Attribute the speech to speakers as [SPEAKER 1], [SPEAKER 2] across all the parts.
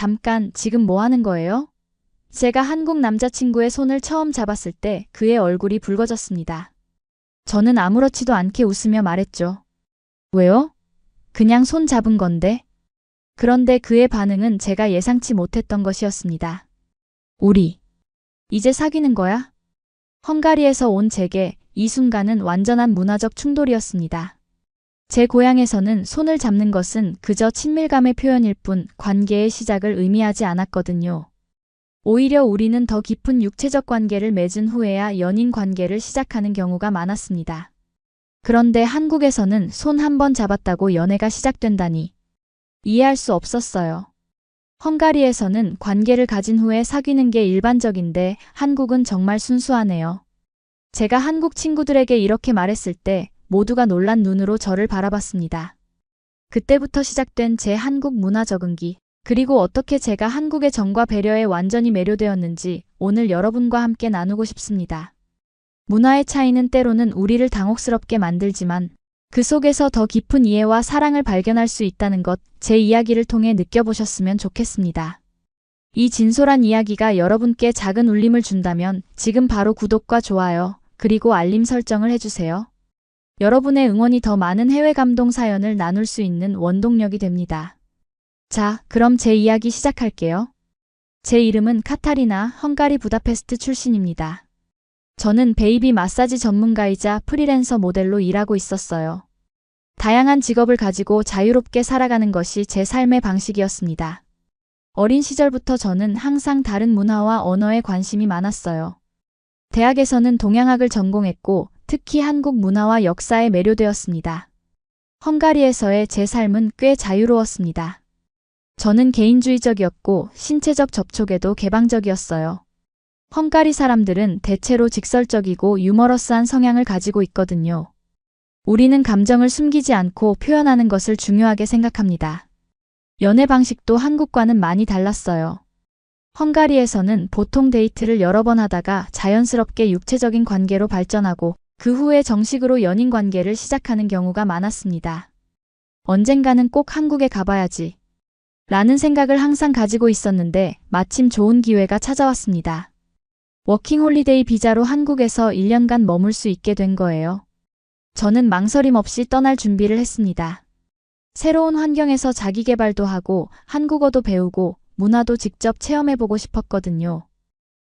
[SPEAKER 1] 잠깐, 지금 뭐 하는 거예요? 제가 한국 남자친구의 손을 처음 잡았을 때 그의 얼굴이 붉어졌습니다. 저는 아무렇지도 않게 웃으며 말했죠. 왜요? 그냥 손 잡은 건데. 그런데 그의 반응은 제가 예상치 못했던 것이었습니다. 우리 이제 사귀는 거야? 헝가리에서 온 제게 이 순간은 완전한 문화적 충돌이었습니다. 제 고향에서는 손을 잡는 것은 그저 친밀감의 표현일 뿐 관계의 시작을 의미하지 않았거든요. 오히려 우리는 더 깊은 육체적 관계를 맺은 후에야 연인 관계를 시작하는 경우가 많았습니다. 그런데 한국에서는 손 한 번 잡았다고 연애가 시작된다니 이해할 수 없었어요. 헝가리에서는 관계를 가진 후에 사귀는 게 일반적인데 한국은 정말 순수하네요. 제가 한국 친구들에게 이렇게 말했을 때 모두가 놀란 눈으로 저를 바라봤습니다. 그때부터 시작된 제 한국 문화 적응기, 그리고 어떻게 제가 한국의 정과 배려에 완전히 매료되었는지 오늘 여러분과 함께 나누고 싶습니다. 문화의 차이는 때로는 우리를 당혹스럽게 만들지만 그 속에서 더 깊은 이해와 사랑을 발견할 수 있다는 것, 제 이야기를 통해 느껴보셨으면 좋겠습니다. 이 진솔한 이야기가 여러분께 작은 울림을 준다면 지금 바로 구독과 좋아요, 그리고 알림 설정을 해주세요. 여러분의 응원이 더 많은 해외 감동 사연을 나눌 수 있는 원동력이 됩니다. 자, 그럼 제 이야기 시작할게요. 제 이름은 카타리나, 헝가리 부다페스트 출신입니다. 저는 베이비 마사지 전문가이자 프리랜서 모델로 일하고 있었어요. 다양한 직업을 가지고 자유롭게 살아가는 것이 제 삶의 방식이었습니다. 어린 시절부터 저는 항상 다른 문화와 언어에 관심이 많았어요. 대학에서는 동양학을 전공했고 특히 한국 문화와 역사에 매료되었습니다. 헝가리에서의 제 삶은 꽤 자유로웠습니다. 저는 개인주의적이었고 신체적 접촉에도 개방적이었어요. 헝가리 사람들은 대체로 직설적이고 유머러스한 성향을 가지고 있거든요. 우리는 감정을 숨기지 않고 표현하는 것을 중요하게 생각합니다. 연애 방식도 한국과는 많이 달랐어요. 헝가리에서는 보통 데이트를 여러 번 하다가 자연스럽게 육체적인 관계로 발전하고 그 후에 정식으로 연인 관계를 시작하는 경우가 많았습니다. 언젠가는 꼭 한국에 가봐야지 라는 생각을 항상 가지고 있었는데 마침 좋은 기회가 찾아왔습니다. 워킹홀리데이 비자로 한국에서 1년간 머물 수 있게 된 거예요. 저는 망설임 없이 떠날 준비를 했습니다. 새로운 환경에서 자기 개발도 하고 한국어도 배우고 문화도 직접 체험해보고 싶었거든요.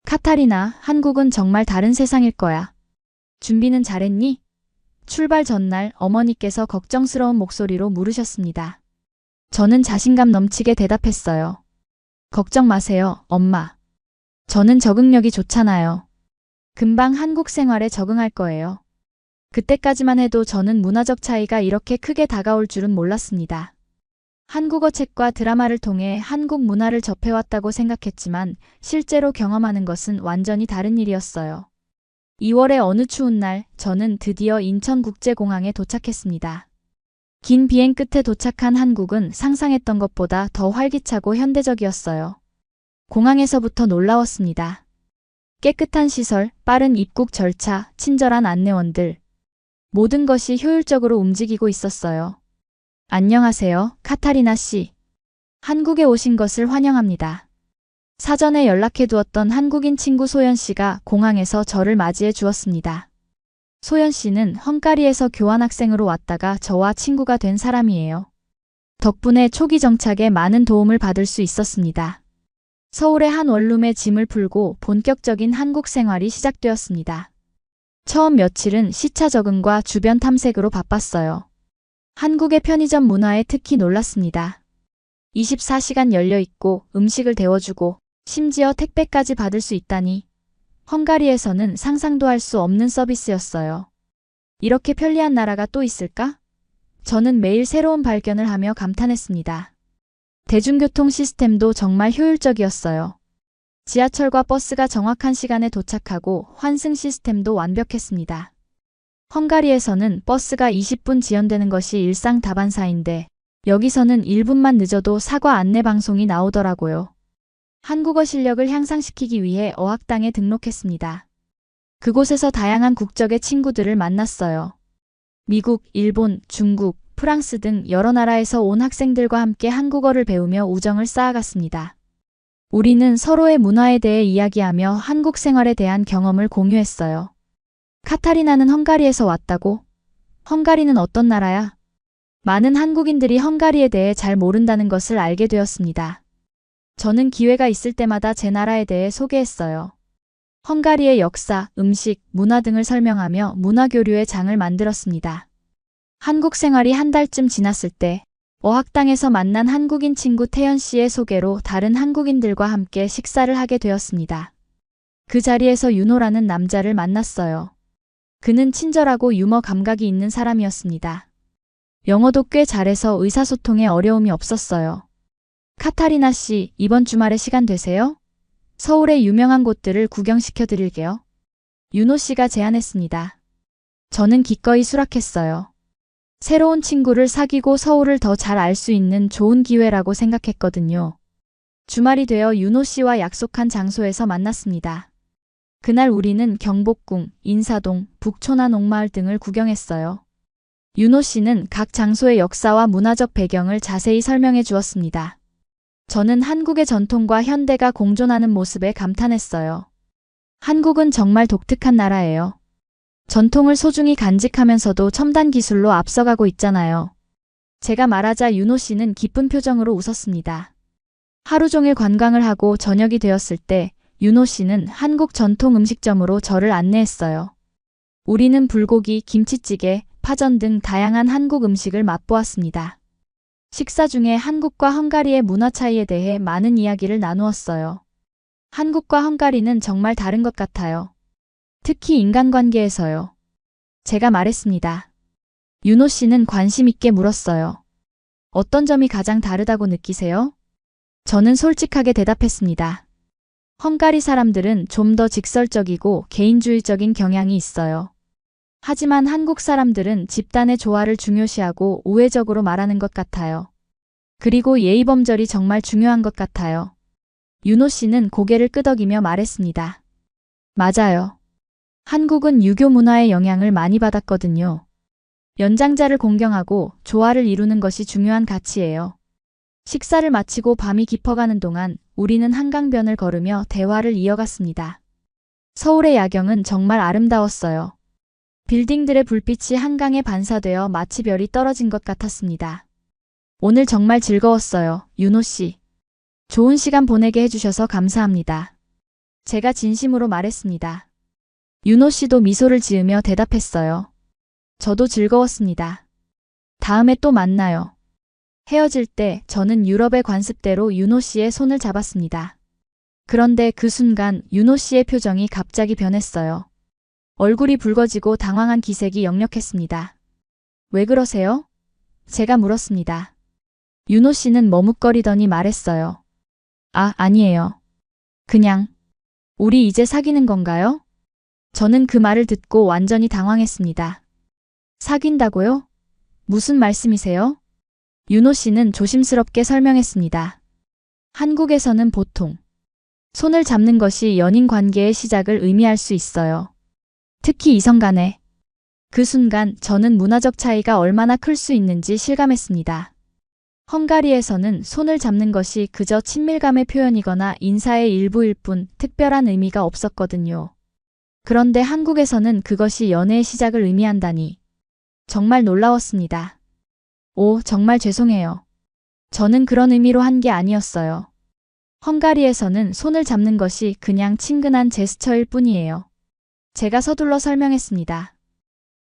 [SPEAKER 1] 카타리나, 한국은 정말 다른 세상일 거야. 준비는 잘했니? 출발 전날 어머니께서 걱정스러운 목소리로 물으셨습니다. 저는 자신감 넘치게 대답했어요. 걱정 마세요, 엄마. 저는 적응력이 좋잖아요. 금방 한국 생활에 적응할 거예요. 그때까지만 해도 저는 문화적 차이가 이렇게 크게 다가올 줄은 몰랐습니다. 한국어 책과 드라마를 통해 한국 문화를 접해왔다고 생각했지만 실제로 경험하는 것은 완전히 다른 일이었어요. 2월의 어느 추운 날, 저는 드디어 인천국제공항에 도착했습니다. 긴 비행 끝에 도착한 한국은 상상했던 것보다 더 활기차고 현대적이었어요. 공항에서부터 놀라웠습니다. 깨끗한 시설, 빠른 입국 절차, 친절한 안내원들. 모든 것이 효율적으로 움직이고 있었어요. 안녕하세요, 카타리나 씨. 한국에 오신 것을 환영합니다. 사전에 연락해두었던 한국인 친구 소연 씨가 공항에서 저를 맞이해 주었습니다. 소연 씨는 헝가리에서 교환학생으로 왔다가 저와 친구가 된 사람이에요. 덕분에 초기 정착에 많은 도움을 받을 수 있었습니다. 서울의 한 원룸에 짐을 풀고 본격적인 한국 생활이 시작되었습니다. 처음 며칠은 시차 적응과 주변 탐색으로 바빴어요. 한국의 편의점 문화에 특히 놀랐습니다. 24시간 열려있고 음식을 데워주고 심지어 택배까지 받을 수 있다니 헝가리에서는 상상도 할 수 없는 서비스였어요. 이렇게 편리한 나라가 또 있을까? 저는 매일 새로운 발견을 하며 감탄했습니다. 대중교통 시스템도 정말 효율적이었어요. 지하철과 버스가 정확한 시간에 도착하고 환승 시스템도 완벽했습니다. 헝가리에서는 버스가 20분 지연되는 것이 일상 다반사인데 여기서는 1분만 늦어도 사과 안내 방송이 나오더라고요. 한국어 실력을 향상시키기 위해 어학당에 등록했습니다. 그곳에서 다양한 국적의 친구들을 만났어요. 미국, 일본, 중국, 프랑스 등 여러 나라에서 온 학생들과 함께 한국어를 배우며 우정을 쌓아갔습니다. 우리는 서로의 문화에 대해 이야기하며 한국 생활에 대한 경험을 공유했어요. 카타리나는 헝가리에서 왔다고? 헝가리는 어떤 나라야? 많은 한국인들이 헝가리에 대해 잘 모른다는 것을 알게 되었습니다. 저는 기회가 있을 때마다 제 나라에 대해 소개했어요. 헝가리의 역사, 음식, 문화 등을 설명하며 문화교류의 장을 만들었습니다. 한국 생활이 한 달쯤 지났을 때 어학당에서 만난 한국인 친구 태연 씨의 소개로 다른 한국인들과 함께 식사를 하게 되었습니다. 그 자리에서 윤호라는 남자를 만났어요. 그는 친절하고 유머 감각이 있는 사람이었습니다. 영어도 꽤 잘해서 의사소통에 어려움이 없었어요. 카타리나 씨, 이번 주말에 시간 되세요? 서울의 유명한 곳들을 구경시켜 드릴게요. 윤호 씨가 제안했습니다. 저는 기꺼이 수락했어요. 새로운 친구를 사귀고 서울을 더 잘 알 수 있는 좋은 기회라고 생각했거든요. 주말이 되어 윤호 씨와 약속한 장소에서 만났습니다. 그날 우리는 경복궁, 인사동, 북촌화 농마을 등을 구경했어요. 윤호 씨는 각 장소의 역사와 문화적 배경을 자세히 설명해 주었습니다. 저는 한국의 전통과 현대가 공존하는 모습에 감탄했어요. 한국은 정말 독특한 나라예요. 전통을 소중히 간직하면서도 첨단 기술로 앞서가고 있잖아요. 제가 말하자 윤호 씨는 기쁜 표정으로 웃었습니다. 하루 종일 관광을 하고 저녁이 되었을 때 윤호 씨는 한국 전통 음식점으로 저를 안내했어요. 우리는 불고기, 김치찌개, 파전 등 다양한 한국 음식을 맛보았습니다. 식사 중에 한국과 헝가리의 문화 차이에 대해 많은 이야기를 나누었어요. 한국과 헝가리는 정말 다른 것 같아요. 특히 인간관계에서요. 제가 말했습니다. 윤호 씨는 관심 있게 물었어요. 어떤 점이 가장 다르다고 느끼세요? 저는 솔직하게 대답했습니다. 헝가리 사람들은 좀 더 직설적이고 개인주의적인 경향이 있어요. 하지만 한국 사람들은 집단의 조화를 중요시하고 우회적으로 말하는 것 같아요. 그리고 예의범절이 정말 중요한 것 같아요. 윤호 씨는 고개를 끄덕이며 말했습니다. 맞아요. 한국은 유교 문화의 영향을 많이 받았거든요. 연장자를 공경하고 조화를 이루는 것이 중요한 가치예요. 식사를 마치고 밤이 깊어가는 동안 우리는 한강변을 걸으며 대화를 이어갔습니다. 서울의 야경은 정말 아름다웠어요. 빌딩들의 불빛이 한강에 반사되어 마치 별이 떨어진 것 같았습니다. 오늘 정말 즐거웠어요, 윤호 씨. 좋은 시간 보내게 해주셔서 감사합니다. 제가 진심으로 말했습니다. 윤호 씨도 미소를 지으며 대답했어요. 저도 즐거웠습니다. 다음에 또 만나요. 헤어질 때 저는 유럽의 관습대로 윤호 씨의 손을 잡았습니다. 그런데 그 순간 윤호 씨의 표정이 갑자기 변했어요. 얼굴이 붉어지고 당황한 기색이 역력했습니다. 왜 그러세요? 제가 물었습니다. 윤호 씨는 머뭇거리더니 말했어요. 아니에요. 그냥, 우리 이제 사귀는 건가요? 저는 그 말을 듣고 완전히 당황했습니다. 사귄다고요? 무슨 말씀이세요? 윤호 씨는 조심스럽게 설명했습니다. 한국에서는 보통 손을 잡는 것이 연인 관계의 시작을 의미할 수 있어요. 특히 이성 간에. 그 순간 저는 문화적 차이가 얼마나 클 수 있는지 실감했습니다. 헝가리에서는 손을 잡는 것이 그저 친밀감의 표현이거나 인사의 일부일 뿐 특별한 의미가 없었거든요. 그런데 한국에서는 그것이 연애의 시작을 의미한다니. 정말 놀라웠습니다. 정말 죄송해요. 저는 그런 의미로 한 게 아니었어요. 헝가리에서는 손을 잡는 것이 그냥 친근한 제스처일 뿐이에요. 제가 서둘러 설명했습니다.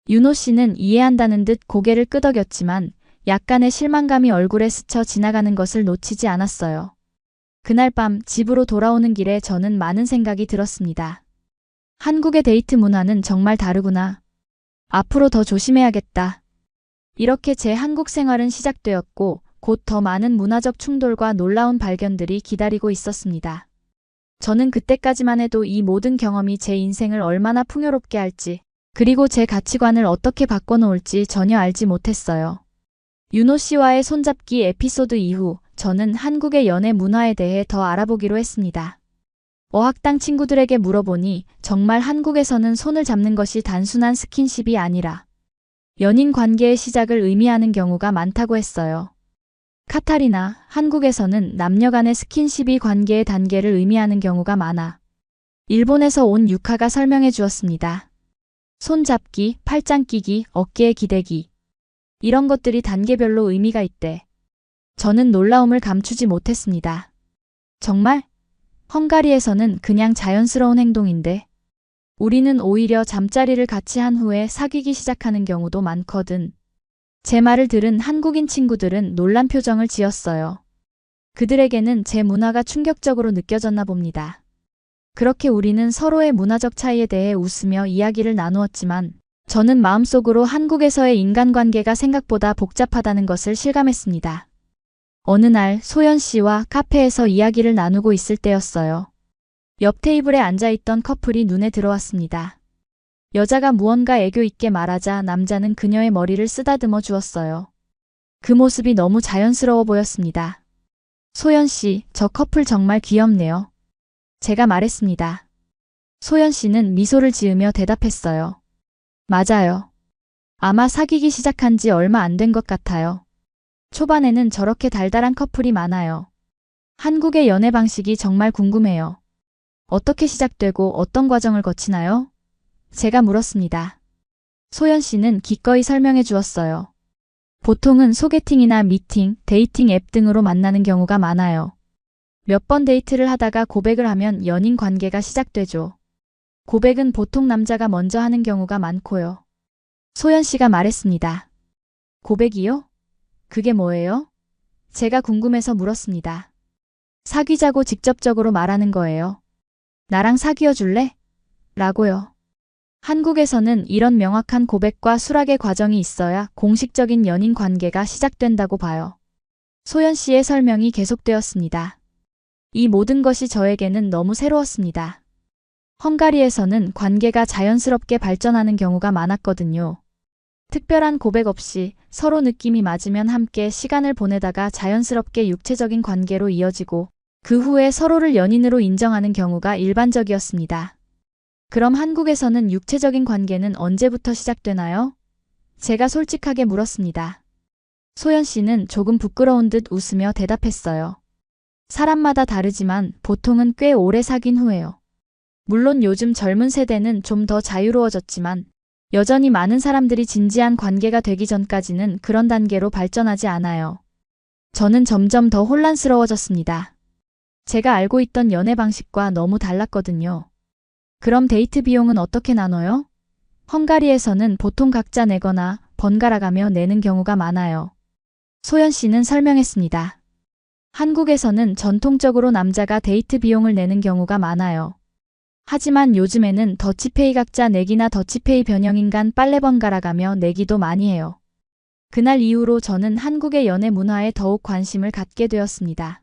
[SPEAKER 1] 윤호 씨는 이해한다는 듯 고개를 끄덕였지만 약간의 실망감이 얼굴에 스쳐 지나가는 것을 놓치지 않았어요. 그날 밤 집으로 돌아오는 길에 저는 많은 생각이 들었습니다. 한국의 데이트 문화는 정말 다르구나. 앞으로 더 조심해야겠다. 이렇게 제 한국 생활은 시작되었고 곧 더 많은 문화적 충돌과 놀라운 발견들이 기다리고 있었습니다. 저는 그때까지만 해도 이 모든 경험이 제 인생을 얼마나 풍요롭게 할지, 그리고 제 가치관을 어떻게 바꿔놓을지 전혀 알지 못했어요. 윤호 씨와의 손잡기 에피소드 이후 저는 한국의 연애 문화에 대해 더 알아보기로 했습니다. 어학당 친구들에게 물어보니 정말 한국에서는 손을 잡는 것이 단순한 스킨십이 아니라 연인 관계의 시작을 의미하는 경우가 많다고 했어요. 카타리나, 한국에서는 남녀 간의 스킨십이 관계의 단계를 의미하는 경우가 많아. 일본에서 온 유카가 설명해 주었습니다. 손잡기, 팔짱 끼기, 어깨에 기대기. 이런 것들이 단계별로 의미가 있대. 저는 놀라움을 감추지 못했습니다. 정말? 헝가리에서는 그냥 자연스러운 행동인데 우리는 오히려 잠자리를 같이 한 후에 사귀기 시작하는 경우도 많거든. 제 말을 들은 한국인 친구들은 놀란 표정을 지었어요. 그들에게는 제 문화가 충격적으로 느껴졌나 봅니다. 그렇게 우리는 서로의 문화적 차이에 대해 웃으며 이야기를 나누었지만 저는 마음속으로 한국에서의 인간관계가 생각보다 복잡하다는 것을 실감했습니다. 어느 날 소연 씨와 카페에서 이야기를 나누고 있을 때였어요. 옆 테이블에 앉아있던 커플이 눈에 들어왔습니다. 여자가 무언가 애교 있게 말하자 남자는 그녀의 머리를 쓰다듬어 주었어요. 그 모습이 너무 자연스러워 보였습니다. 소연 씨, 저 커플 정말 귀엽네요. 제가 말했습니다. 소연 씨는 미소를 지으며 대답했어요. 맞아요. 아마 사귀기 시작한 지 얼마 안 된 것 같아요. 초반에는 저렇게 달달한 커플이 많아요. 한국의 연애 방식이 정말 궁금해요. 어떻게 시작되고 어떤 과정을 거치나요? 제가 물었습니다. 소연 씨는 기꺼이 설명해 주었어요. 보통은 소개팅이나 미팅, 데이팅 앱 등으로 만나는 경우가 많아요. 몇 번 데이트를 하다가 고백을 하면 연인 관계가 시작되죠. 고백은 보통 남자가 먼저 하는 경우가 많고요. 소연 씨가 말했습니다. 고백이요? 그게 뭐예요? 제가 궁금해서 물었습니다. 사귀자고 직접적으로 말하는 거예요. 나랑 사귀어 줄래? 라고요. 한국에서는 이런 명확한 고백과 수락의 과정이 있어야 공식적인 연인 관계가 시작된다고 봐요. 소연 씨의 설명이 계속되었습니다. 이 모든 것이 저에게는 너무 새로웠습니다. 헝가리에서는 관계가 자연스럽게 발전하는 경우가 많았거든요. 특별한 고백 없이 서로 느낌이 맞으면 함께 시간을 보내다가 자연스럽게 육체적인 관계로 이어지고 그 후에 서로를 연인으로 인정하는 경우가 일반적이었습니다. 그럼 한국에서는 육체적인 관계는 언제부터 시작되나요? 제가 솔직하게 물었습니다. 소연 씨는 조금 부끄러운 듯 웃으며 대답했어요. 사람마다 다르지만 보통은 꽤 오래 사귄 후에요. 물론 요즘 젊은 세대는 좀 더 자유로워졌지만 여전히 많은 사람들이 진지한 관계가 되기 전까지는 그런 단계로 발전하지 않아요. 저는 점점 더 혼란스러워졌습니다. 제가 알고 있던 연애 방식과 너무 달랐거든요. 그럼 데이트 비용은 어떻게 나눠요? 헝가리에서는 보통 각자 내거나 번갈아가며 내는 경우가 많아요. 소연 씨는 설명했습니다. 한국에서는 전통적으로 남자가 데이트 비용을 내는 경우가 많아요. 하지만 요즘에는 더치페이 각자 내기나 더치페이 변형인간 빨래 번갈아가며 내기도 많이 해요. 그날 이후로 저는 한국의 연애 문화에 더욱 관심을 갖게 되었습니다.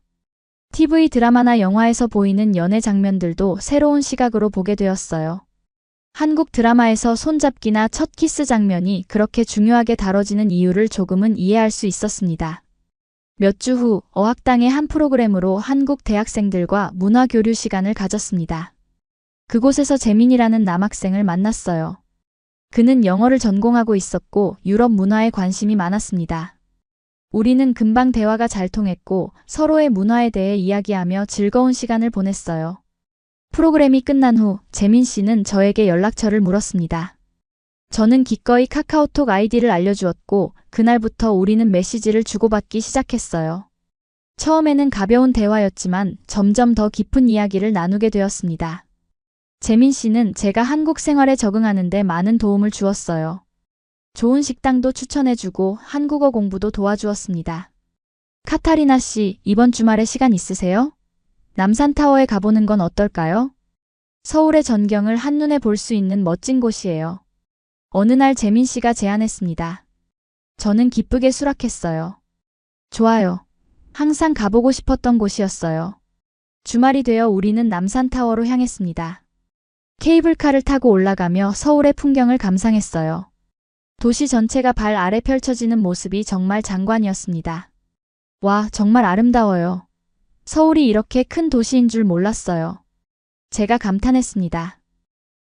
[SPEAKER 1] TV 드라마나 영화에서 보이는 연애 장면들도 새로운 시각으로 보게 되었어요. 한국 드라마에서 손잡기나 첫 키스 장면이 그렇게 중요하게 다뤄지는 이유를 조금은 이해할 수 있었습니다. 몇 주 후 어학당의 한 프로그램으로 한국 대학생들과 문화 교류 시간을 가졌습니다. 그곳에서 재민이라는 남학생을 만났어요. 그는 영어를 전공하고 있었고 유럽 문화에 관심이 많았습니다. 우리는 금방 대화가 잘 통했고 서로의 문화에 대해 이야기하며 즐거운 시간을 보냈어요. 프로그램이 끝난 후 재민 씨는 저에게 연락처를 물었습니다. 저는 기꺼이 카카오톡 아이디를 알려주었고 그날부터 우리는 메시지를 주고받기 시작했어요. 처음에는 가벼운 대화였지만 점점 더 깊은 이야기를 나누게 되었습니다. 재민 씨는 제가 한국 생활에 적응하는 데 많은 도움을 주었어요. 좋은 식당도 추천해주고 한국어 공부도 도와주었습니다. 카타리나 씨, 이번 주말에 시간 있으세요? 남산타워에 가보는 건 어떨까요? 서울의 전경을 한눈에 볼 수 있는 멋진 곳이에요. 어느 날 재민 씨가 제안했습니다. 저는 기쁘게 수락했어요. 좋아요. 항상 가보고 싶었던 곳이었어요. 주말이 되어 우리는 남산타워로 향했습니다. 케이블카를 타고 올라가며 서울의 풍경을 감상했어요. 도시 전체가 발 아래 펼쳐지는 모습이 정말 장관이었습니다. 와, 정말 아름다워요. 서울이 이렇게 큰 도시인 줄 몰랐어요. 제가 감탄했습니다.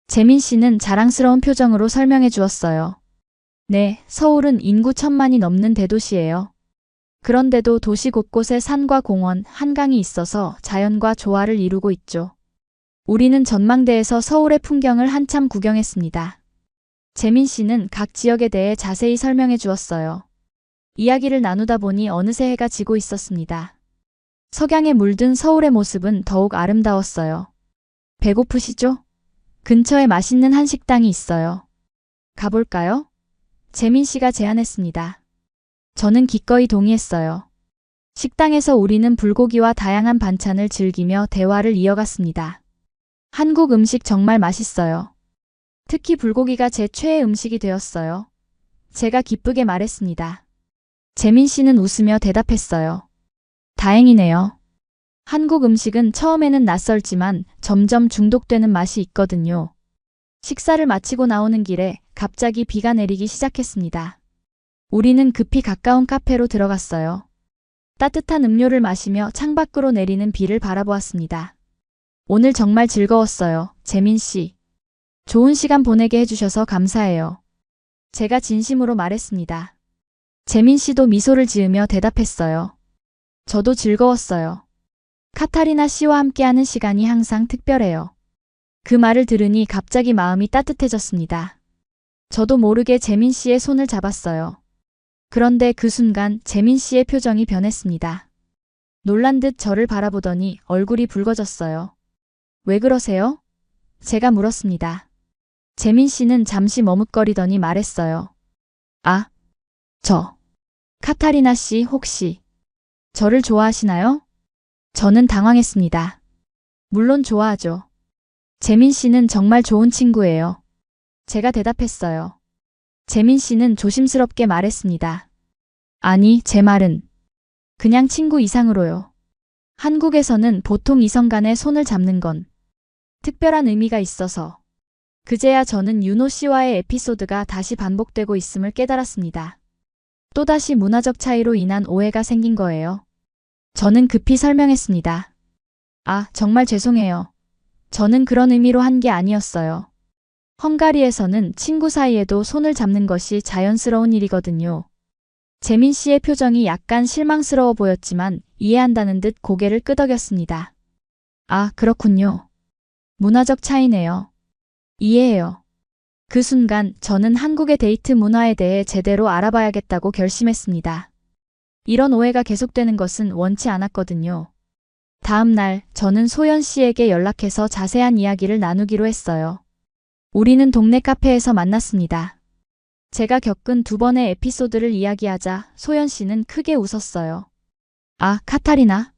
[SPEAKER 1] 재민 씨는 자랑스러운 표정으로 설명해 주었어요. 네, 서울은 인구 1000만이 넘는 대도시예요. 그런데도 도시 곳곳에 산과 공원, 한강이 있어서 자연과 조화를 이루고 있죠. 우리는 전망대에서 서울의 풍경을 한참 구경했습니다. 재민 씨는 각 지역에 대해 자세히 설명해 주었어요. 이야기를 나누다 보니 어느새 해가 지고 있었습니다. 석양에 물든 서울의 모습은 더욱 아름다웠어요. 배고프시죠? 근처에 맛있는 한식당이 있어요. 가볼까요? 재민 씨가 제안했습니다. 저는 기꺼이 동의했어요. 식당에서 우리는 불고기와 다양한 반찬을 즐기며 대화를 이어갔습니다. 한국 음식 정말 맛있어요. 특히 불고기가 제 최애 음식이 되었어요. 제가 기쁘게 말했습니다. 재민 씨는 웃으며 대답했어요. 다행이네요. 한국 음식은 처음에는 낯설지만 점점 중독되는 맛이 있거든요. 식사를 마치고 나오는 길에 갑자기 비가 내리기 시작했습니다. 우리는 급히 가까운 카페로 들어갔어요. 따뜻한 음료를 마시며 창밖으로 내리는 비를 바라보았습니다. 오늘 정말 즐거웠어요, 재민 씨. 좋은 시간 보내게 해주셔서 감사해요. 제가 진심으로 말했습니다. 재민 씨도 미소를 지으며 대답했어요. 저도 즐거웠어요. 카타리나 씨와 함께하는 시간이 항상 특별해요. 그 말을 들으니 갑자기 마음이 따뜻해졌습니다. 저도 모르게 재민 씨의 손을 잡았어요. 그런데 그 순간 재민 씨의 표정이 변했습니다. 놀란 듯 저를 바라보더니 얼굴이 붉어졌어요. 왜 그러세요? 제가 물었습니다. 재민 씨는 잠시 머뭇거리더니 말했어요. 아, 카타리나 씨 혹시 저를 좋아하시나요? 저는 당황했습니다. 물론 좋아하죠. 재민 씨는 정말 좋은 친구예요. 제가 대답했어요. 재민 씨는 조심스럽게 말했습니다. 아니, 제 말은 그냥 친구 이상으로요. 한국에서는 보통 이성 간의 손을 잡는 건 특별한 의미가 있어서. 그제야 저는 윤호 씨와의 에피소드가 다시 반복되고 있음을 깨달았습니다. 또다시 문화적 차이로 인한 오해가 생긴 거예요. 저는 급히 설명했습니다. 아, 정말 죄송해요. 저는 그런 의미로 한 게 아니었어요. 헝가리에서는 친구 사이에도 손을 잡는 것이 자연스러운 일이거든요. 재민 씨의 표정이 약간 실망스러워 보였지만 이해한다는 듯 고개를 끄덕였습니다. 아, 그렇군요. 문화적 차이네요. 이해해요. 그 순간 저는 한국의 데이트 문화에 대해 제대로 알아봐야겠다고 결심했습니다. 이런 오해가 계속되는 것은 원치 않았거든요. 다음 날 저는 소연 씨에게 연락해서 자세한 이야기를 나누기로 했어요. 우리는 동네 카페에서 만났습니다. 제가 겪은 두 번의 에피소드를 이야기하자 소연 씨는 크게 웃었어요. 아, 카타리나.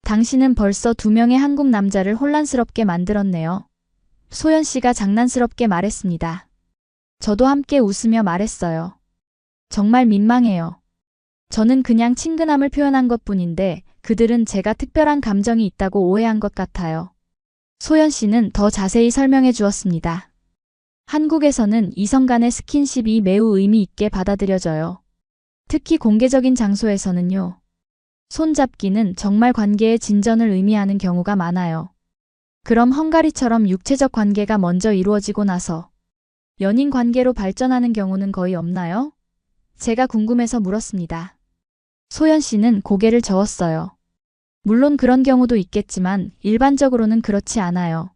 [SPEAKER 1] 당신은 벌써 두 명의 한국 남자를 혼란스럽게 만들었네요. 소연 씨가 장난스럽게 말했습니다. 저도 함께 웃으며 말했어요. 정말 민망해요. 저는 그냥 친근함을 표현한 것뿐인데 그들은 제가 특별한 감정이 있다고 오해한 것 같아요. 소연 씨는 더 자세히 설명해 주었습니다. 한국에서는 이성 간의 스킨십이 매우 의미 있게 받아들여져요. 특히 공개적인 장소에서는요. 손잡기는 정말 관계의 진전을 의미하는 경우가 많아요. 그럼 헝가리처럼 육체적 관계가 먼저 이루어지고 나서 연인 관계로 발전하는 경우는 거의 없나요? 제가 궁금해서 물었습니다. 소연 씨는 고개를 저었어요. 물론 그런 경우도 있겠지만 일반적으로는 그렇지 않아요.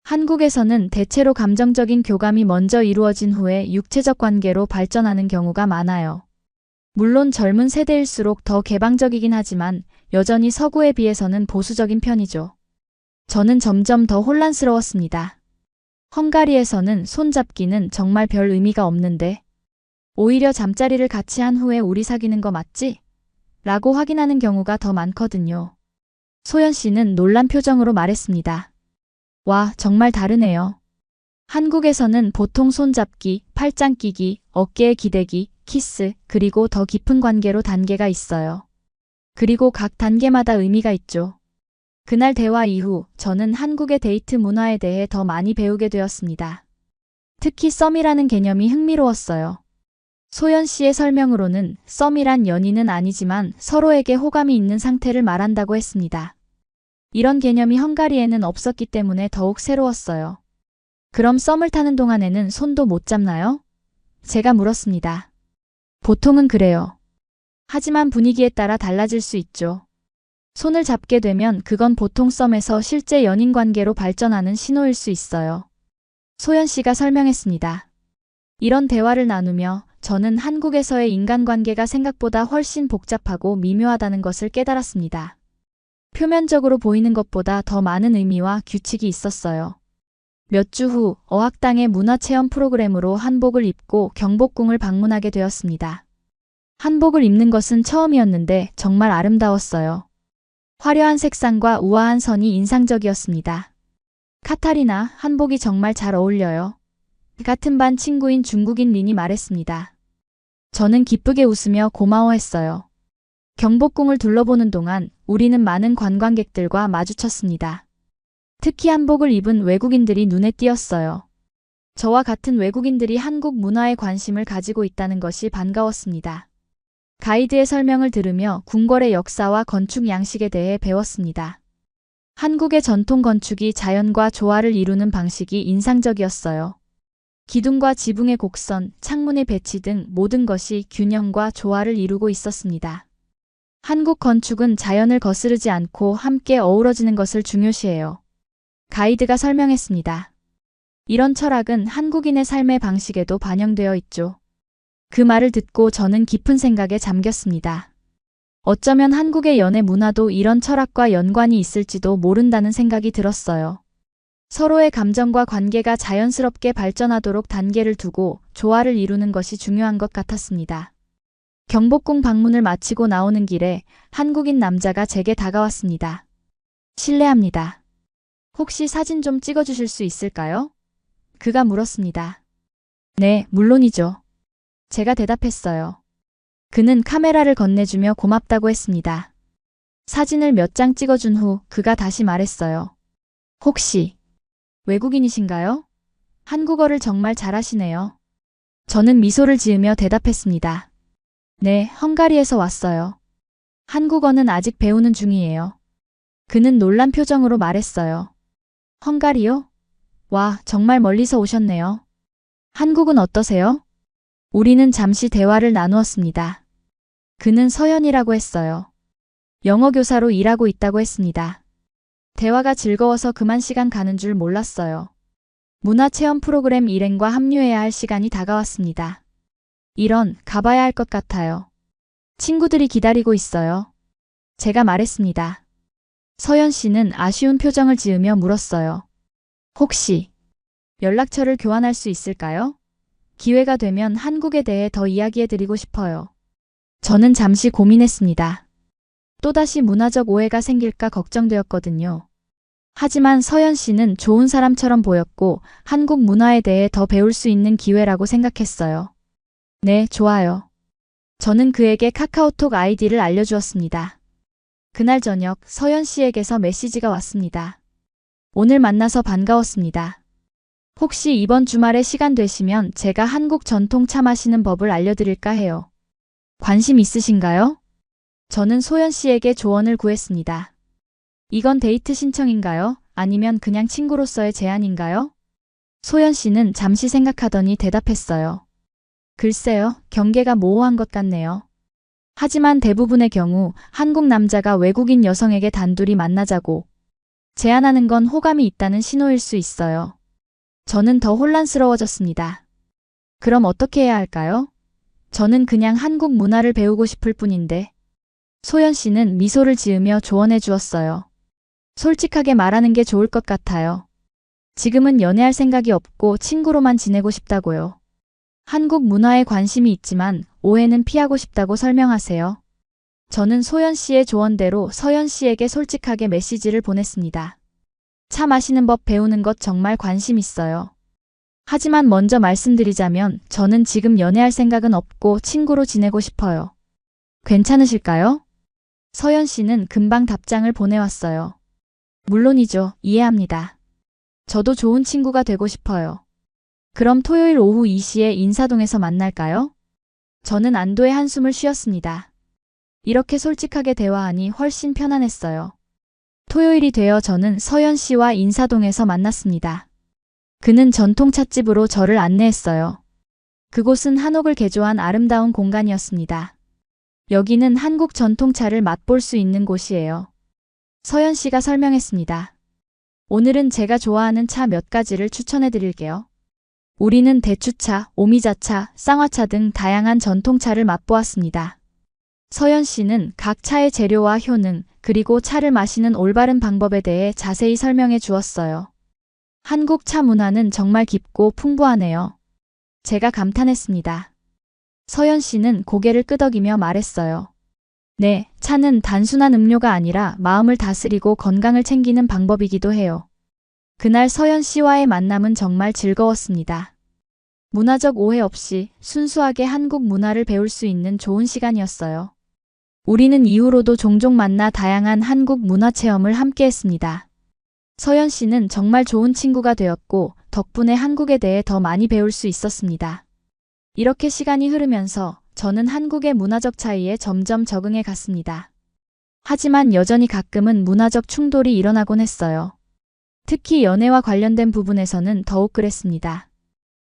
[SPEAKER 1] 한국에서는 대체로 감정적인 교감이 먼저 이루어진 후에 육체적 관계로 발전하는 경우가 많아요. 물론 젊은 세대일수록 더 개방적이긴 하지만 여전히 서구에 비해서는 보수적인 편이죠. 저는 점점 더 혼란스러웠습니다. 헝가리에서는 손잡기는 정말 별 의미가 없는데 오히려 잠자리를 같이 한 후에 우리 사귀는 거 맞지? 라고 확인하는 경우가 더 많거든요. 소연 씨는 놀란 표정으로 말했습니다. 와, 정말 다르네요. 한국에서는 보통 손잡기, 팔짱 끼기, 어깨에 기대기, 키스, 그리고 더 깊은 관계로 단계가 있어요. 그리고 각 단계마다 의미가 있죠. 그날 대화 이후 저는 한국의 데이트 문화에 대해 더 많이 배우게 되었습니다. 특히 썸이라는 개념이 흥미로웠어요. 소연 씨의 설명으로는 썸이란 연인은 아니지만 서로에게 호감이 있는 상태를 말한다고 했습니다. 이런 개념이 헝가리에는 없었기 때문에 더욱 새로웠어요. 그럼 썸을 타는 동안에는 손도 못 잡나요? 제가 물었습니다. 보통은 그래요. 하지만 분위기에 따라 달라질 수 있죠. 손을 잡게 되면 그건 보통 썸에서 실제 연인 관계로 발전하는 신호일 수 있어요. 소연 씨가 설명했습니다. 이런 대화를 나누며 저는 한국에서의 인간관계가 생각보다 훨씬 복잡하고 미묘하다는 것을 깨달았습니다. 표면적으로 보이는 것보다 더 많은 의미와 규칙이 있었어요. 몇 주 후 어학당의 문화체험 프로그램으로 한복을 입고 경복궁을 방문하게 되었습니다. 한복을 입는 것은 처음이었는데 정말 아름다웠어요. 화려한 색상과 우아한 선이 인상적이었습니다. 카타리나, 한복이 정말 잘 어울려요. 같은 반 친구인 중국인 린이 말했습니다. 저는 기쁘게 웃으며 고마워했어요. 경복궁을 둘러보는 동안 우리는 많은 관광객들과 마주쳤습니다. 특히 한복을 입은 외국인들이 눈에 띄었어요. 저와 같은 외국인들이 한국 문화에 관심을 가지고 있다는 것이 반가웠습니다. 가이드의 설명을 들으며 궁궐의 역사와 건축 양식에 대해 배웠습니다. 한국의 전통 건축이 자연과 조화를 이루는 방식이 인상적이었어요. 기둥과 지붕의 곡선, 창문의 배치 등 모든 것이 균형과 조화를 이루고 있었습니다. 한국 건축은 자연을 거스르지 않고 함께 어우러지는 것을 중요시해요. 가이드가 설명했습니다. 이런 철학은 한국인의 삶의 방식에도 반영되어 있죠. 그 말을 듣고 저는 깊은 생각에 잠겼습니다. 어쩌면 한국의 연애 문화도 이런 철학과 연관이 있을지도 모른다는 생각이 들었어요. 서로의 감정과 관계가 자연스럽게 발전하도록 단계를 두고 조화를 이루는 것이 중요한 것 같았습니다. 경복궁 방문을 마치고 나오는 길에 한국인 남자가 제게 다가왔습니다. 실례합니다. 혹시 사진 좀 찍어주실 수 있을까요? 그가 물었습니다. 네, 물론이죠. 제가 대답했어요. 그는 카메라를 건네주며 고맙다고 했습니다. 사진을 몇 장 찍어준 후 그가 다시 말했어요. 혹시 외국인이신가요? 한국어를 정말 잘하시네요. 저는 미소를 지으며 대답했습니다. 네, 헝가리에서 왔어요. 한국어는 아직 배우는 중이에요. 그는 놀란 표정으로 말했어요. 헝가리요? 와, 정말 멀리서 오셨네요. 한국은 어떠세요? 우리는 잠시 대화를 나누었습니다. 그는 서연이라고 했어요. 영어 교사로 일하고 있다고 했습니다. 대화가 즐거워서 그만 시간 가는 줄 몰랐어요. 문화체험 프로그램 일행과 합류해야 할 시간이 다가왔습니다. 가봐야 할 것 같아요. 친구들이 기다리고 있어요. 제가 말했습니다. 서연 씨는 아쉬운 표정을 지으며 물었어요. 혹시 연락처를 교환할 수 있을까요? 기회가 되면 한국에 대해 더 이야기해드리고 싶어요. 저는 잠시 고민했습니다. 또다시 문화적 오해가 생길까 걱정되었거든요. 하지만 서연 씨는 좋은 사람처럼 보였고 한국 문화에 대해 더 배울 수 있는 기회라고 생각했어요. 네, 좋아요. 저는 그에게 카카오톡 아이디를 알려주었습니다. 그날 저녁 서연 씨에게서 메시지가 왔습니다. 오늘 만나서 반가웠습니다. 혹시 이번 주말에 시간 되시면 제가 한국 전통 차 마시는 법을 알려드릴까 해요. 관심 있으신가요? 저는 소연 씨에게 조언을 구했습니다. 이건 데이트 신청인가요? 아니면 그냥 친구로서의 제안인가요? 소연 씨는 잠시 생각하더니 대답했어요. 글쎄요, 경계가 모호한 것 같네요. 하지만 대부분의 경우 한국 남자가 외국인 여성에게 단둘이 만나자고 제안하는 건 호감이 있다는 신호일 수 있어요. 저는 더 혼란스러워졌습니다. 그럼 어떻게 해야 할까요? 저는 그냥 한국 문화를 배우고 싶을 뿐인데. 소연 씨는 미소를 지으며 조언해 주었어요. 솔직하게 말하는 게 좋을 것 같아요. 지금은 연애할 생각이 없고 친구로만 지내고 싶다고요. 한국 문화에 관심이 있지만 오해는 피하고 싶다고 설명하세요. 저는 소연 씨의 조언대로 서연 씨에게 솔직하게 메시지를 보냈습니다. 차 마시는 법 배우는 것 정말 관심 있어요. 하지만 먼저 말씀드리자면 저는 지금 연애할 생각은 없고 친구로 지내고 싶어요. 괜찮으실까요? 서연 씨는 금방 답장을 보내왔어요. 물론이죠. 이해합니다. 저도 좋은 친구가 되고 싶어요. 그럼 토요일 오후 2시에 인사동에서 만날까요? 저는 안도의 한숨을 쉬었습니다. 이렇게 솔직하게 대화하니 훨씬 편안했어요. 토요일이 되어 저는 서연 씨와 인사동에서 만났습니다. 그는 전통 찻집으로 저를 안내했어요. 그곳은 한옥을 개조한 아름다운 공간이었습니다. 여기는 한국 전통차를 맛볼 수 있는 곳이에요. 서연 씨가 설명했습니다. 오늘은 제가 좋아하는 차 몇 가지를 추천해 드릴게요. 우리는 대추차, 오미자차, 쌍화차 등 다양한 전통차를 맛보았습니다. 서연 씨는 각 차의 재료와 효능, 그리고 차를 마시는 올바른 방법에 대해 자세히 설명해 주었어요. 한국 차 문화는 정말 깊고 풍부하네요. 제가 감탄했습니다. 서연 씨는 고개를 끄덕이며 말했어요. 네, 차는 단순한 음료가 아니라 마음을 다스리고 건강을 챙기는 방법이기도 해요. 그날 서연 씨와의 만남은 정말 즐거웠습니다. 문화적 오해 없이 순수하게 한국 문화를 배울 수 있는 좋은 시간이었어요. 우리는 이후로도 종종 만나 다양한 한국 문화 체험을 함께 했습니다. 서연 씨는 정말 좋은 친구가 되었고 덕분에 한국에 대해 더 많이 배울 수 있었습니다. 이렇게 시간이 흐르면서 저는 한국의 문화적 차이에 점점 적응해 갔습니다. 하지만 여전히 가끔은 문화적 충돌이 일어나곤 했어요. 특히 연애와 관련된 부분에서는 더욱 그랬습니다.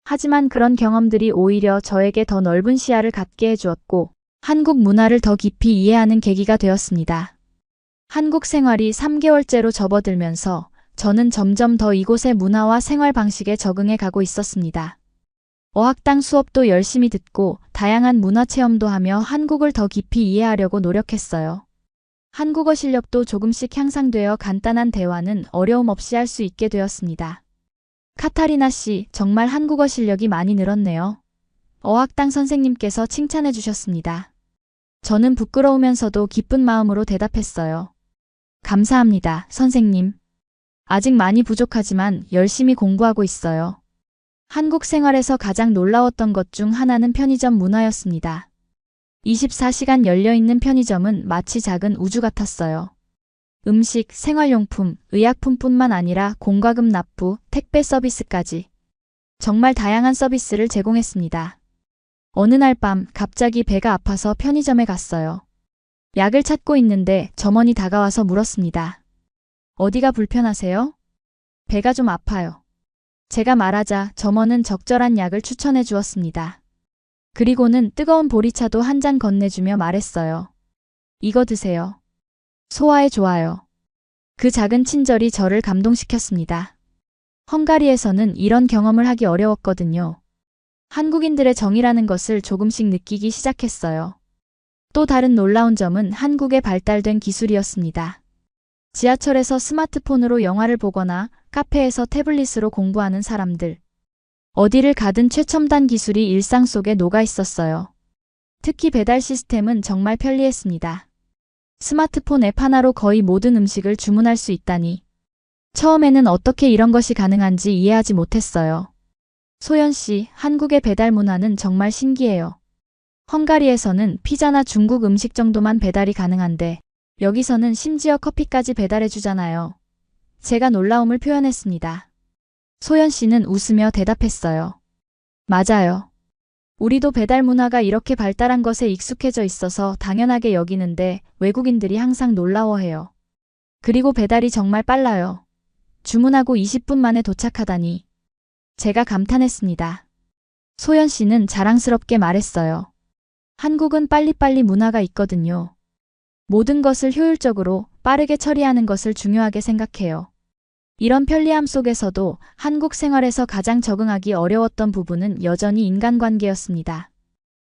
[SPEAKER 1] 하지만 그런 경험들이 오히려 저에게 더 넓은 시야를 갖게 해주었고 한국 문화를 더 깊이 이해하는 계기가 되었습니다. 한국 생활이 3개월째로 접어들면서 저는 점점 더 이곳의 문화와 생활 방식에 적응해 가고 있었습니다. 어학당 수업도 열심히 듣고 다양한 문화 체험도 하며 한국을 더 깊이 이해하려고 노력했어요. 한국어 실력도 조금씩 향상되어 간단한 대화는 어려움 없이 할 수 있게 되었습니다. 카타리나 씨, 정말 한국어 실력이 많이 늘었네요. 어학당 선생님께서 칭찬해 주셨습니다. 저는 부끄러우면서도 기쁜 마음으로 대답했어요. 감사합니다, 선생님. 아직 많이 부족하지만 열심히 공부하고 있어요. 한국 생활에서 가장 놀라웠던 것 중 하나는 편의점 문화였습니다. 24시간 열려있는 편의점은 마치 작은 우주 같았어요. 음식, 생활용품, 의약품뿐만 아니라 공과금 납부, 택배 서비스까지 정말 다양한 서비스를 제공했습니다. 어느 날 밤 갑자기 배가 아파서 편의점에 갔어요. 약을 찾고 있는데 점원이 다가와서 물었습니다. 어디가 불편하세요? 배가 좀 아파요. 제가 말하자 점원은 적절한 약을 추천해 주었습니다. 그리고는 뜨거운 보리차도 한 잔 건네주며 말했어요. 이거 드세요. 소화에 좋아요. 그 작은 친절이 저를 감동시켰습니다. 헝가리에서는 이런 경험을 하기 어려웠거든요. 한국인들의 정이라는 것을 조금씩 느끼기 시작했어요. 또 다른 놀라운 점은 한국의 발달된 기술이었습니다. 지하철에서 스마트폰으로 영화를 보거나 카페에서 태블릿으로 공부하는 사람들. 어디를 가든 최첨단 기술이 일상 속에 녹아 있었어요. 특히 배달 시스템은 정말 편리했습니다. 스마트폰 앱 하나로 거의 모든 음식을 주문할 수 있다니. 처음에는 어떻게 이런 것이 가능한지 이해하지 못했어요. 소연 씨, 한국의 배달 문화는 정말 신기해요. 헝가리에서는 피자나 중국 음식 정도만 배달이 가능한데 여기서는 심지어 커피까지 배달해 주잖아요. 제가 놀라움을 표현했습니다. 소연 씨는 웃으며 대답했어요. 맞아요. 우리도 배달 문화가 이렇게 발달한 것에 익숙해져 있어서 당연하게 여기는데 외국인들이 항상 놀라워해요. 그리고 배달이 정말 빨라요. 주문하고 20분 만에 도착하다니. 제가 감탄했습니다. 소연 씨는 자랑스럽게 말했어요. 한국은 빨리빨리 문화가 있거든요. 모든 것을 효율적으로 빠르게 처리하는 것을 중요하게 생각해요. 이런 편리함 속에서도 한국 생활에서 가장 적응하기 어려웠던 부분은 여전히 인간관계였습니다.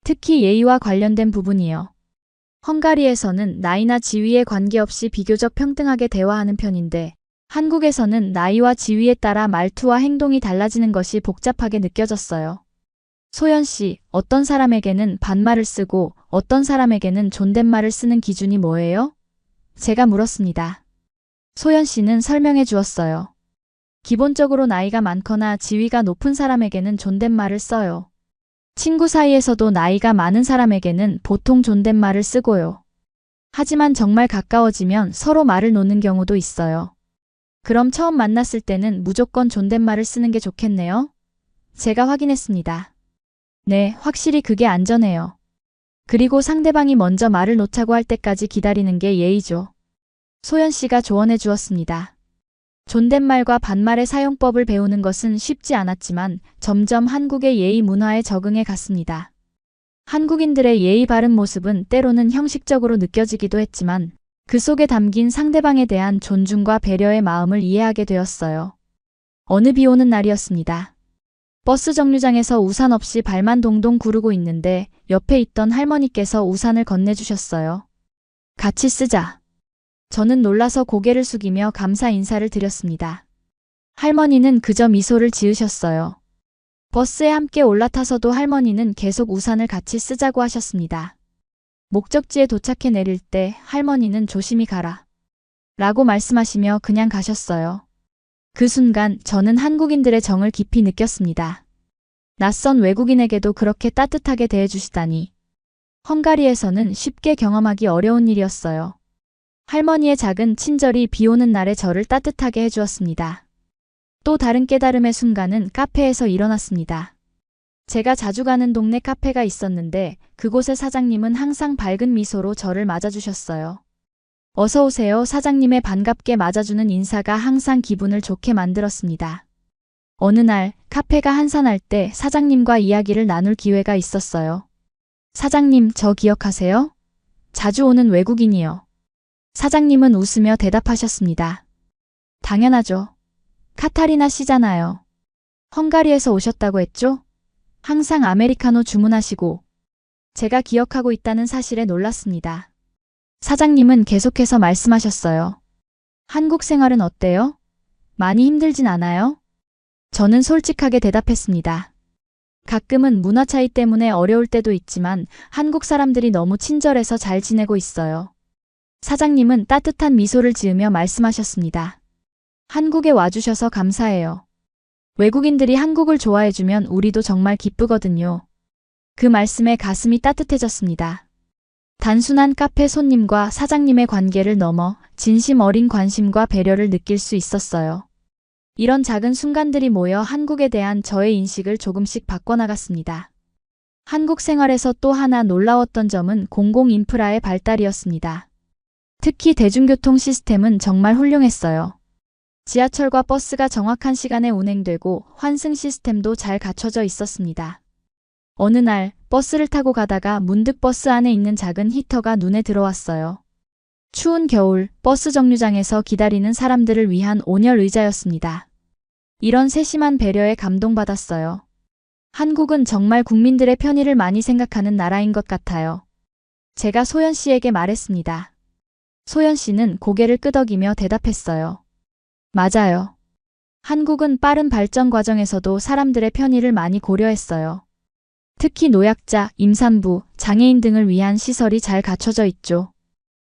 [SPEAKER 1] 특히 예의와 관련된 부분이요. 헝가리에서는 나이나 지위에 관계없이 비교적 평등하게 대화하는 편인데 한국에서는 나이와 지위에 따라 말투와 행동이 달라지는 것이 복잡하게 느껴졌어요. 소연 씨, 어떤 사람에게는 반말을 쓰고 어떤 사람에게는 존댓말을 쓰는 기준이 뭐예요? 제가 물었습니다. 소연 씨는 설명해 주었어요. 기본적으로 나이가 많거나 지위가 높은 사람에게는 존댓말을 써요. 친구 사이에서도 나이가 많은 사람에게는 보통 존댓말을 쓰고요. 하지만 정말 가까워지면 서로 말을 놓는 경우도 있어요. 그럼 처음 만났을 때는 무조건 존댓말을 쓰는 게 좋겠네요? 제가 확인했습니다. 네, 확실히 그게 안전해요. 그리고 상대방이 먼저 말을 놓자고 할 때까지 기다리는 게 예의죠. 소연 씨가 조언해 주었습니다. 존댓말과 반말의 사용법을 배우는 것은 쉽지 않았지만 점점 한국의 예의 문화에 적응해 갔습니다. 한국인들의 예의 바른 모습은 때로는 형식적으로 느껴지기도 했지만 그 속에 담긴 상대방에 대한 존중과 배려의 마음을 이해하게 되었어요. 어느 비 오는 날이었습니다. 버스 정류장에서 우산 없이 발만 동동 구르고 있는데 옆에 있던 할머니께서 우산을 건네주셨어요. 같이 쓰자. 저는 놀라서 고개를 숙이며 감사 인사를 드렸습니다. 할머니는 그저 미소를 지으셨어요. 버스에 함께 올라타서도 할머니는 계속 우산을 같이 쓰자고 하셨습니다. 목적지에 도착해 내릴 때 할머니는 조심히 가라 라고 말씀하시며 그냥 가셨어요. 그 순간 저는 한국인들의 정을 깊이 느꼈습니다. 낯선 외국인에게도 그렇게 따뜻하게 대해주시다니. 헝가리에서는 쉽게 경험하기 어려운 일이었어요. 할머니의 작은 친절이 비 오는 날에 저를 따뜻하게 해주었습니다. 또 다른 깨달음의 순간은 카페에서 일어났습니다. 제가 자주 가는 동네 카페가 있었는데 그곳의 사장님은 항상 밝은 미소로 저를 맞아주셨어요. 어서 오세요 사장님의 반갑게 맞아주는 인사가 항상 기분을 좋게 만들었습니다. 어느 날 카페가 한산할 때 사장님과 이야기를 나눌 기회가 있었어요. 사장님, 저 기억하세요? 자주 오는 외국인이요. 사장님은 웃으며 대답하셨습니다. 당연하죠. 카타리나 씨잖아요. 헝가리에서 오셨다고 했죠? 항상 아메리카노 주문하시고. 제가 기억하고 있다는 사실에 놀랐습니다. 사장님은 계속해서 말씀하셨어요. 한국 생활은 어때요? 많이 힘들진 않아요? 저는 솔직하게 대답했습니다. 가끔은 문화 차이 때문에 어려울 때도 있지만 한국 사람들이 너무 친절해서 잘 지내고 있어요. 사장님은 따뜻한 미소를 지으며 말씀하셨습니다. 한국에 와주셔서 감사해요. 외국인들이 한국을 좋아해주면 우리도 정말 기쁘거든요. 그 말씀에 가슴이 따뜻해졌습니다. 단순한 카페 손님과 사장님의 관계를 넘어 진심 어린 관심과 배려를 느낄 수 있었어요. 이런 작은 순간들이 모여 한국에 대한 저의 인식을 조금씩 바꿔나갔습니다. 한국 생활에서 또 하나 놀라웠던 점은 공공 인프라의 발달이었습니다. 특히 대중교통 시스템은 정말 훌륭했어요. 지하철과 버스가 정확한 시간에 운행되고 환승 시스템도 잘 갖춰져 있었습니다. 어느 날 버스를 타고 가다가 문득 버스 안에 있는 작은 히터가 눈에 들어왔어요. 추운 겨울 버스 정류장에서 기다리는 사람들을 위한 온열 의자였습니다. 이런 세심한 배려에 감동받았어요. 한국은 정말 국민들의 편의를 많이 생각하는 나라인 것 같아요. 제가 소연 씨에게 말했습니다. 소연 씨는 고개를 끄덕이며 대답했어요. 맞아요. 한국은 빠른 발전 과정에서도 사람들의 편의를 많이 고려했어요. 특히 노약자, 임산부, 장애인 등을 위한 시설이 잘 갖춰져 있죠.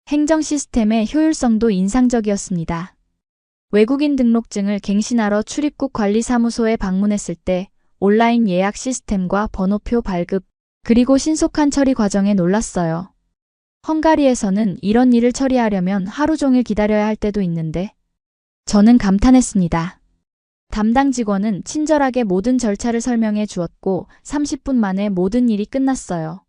[SPEAKER 1] 행정 시스템의 효율성도 인상적이었습니다. 외국인 등록증을 갱신하러 출입국 관리사무소에 방문했을 때 온라인 예약 시스템과 번호표 발급, 그리고 신속한 처리 과정에 놀랐어요. 헝가리에서는 이런 일을 처리하려면 하루 종일 기다려야 할 때도 있는데 저는 감탄했습니다. 담당 직원은 친절하게 모든 절차를 설명해 주었고 30분 만에 모든 일이 끝났어요.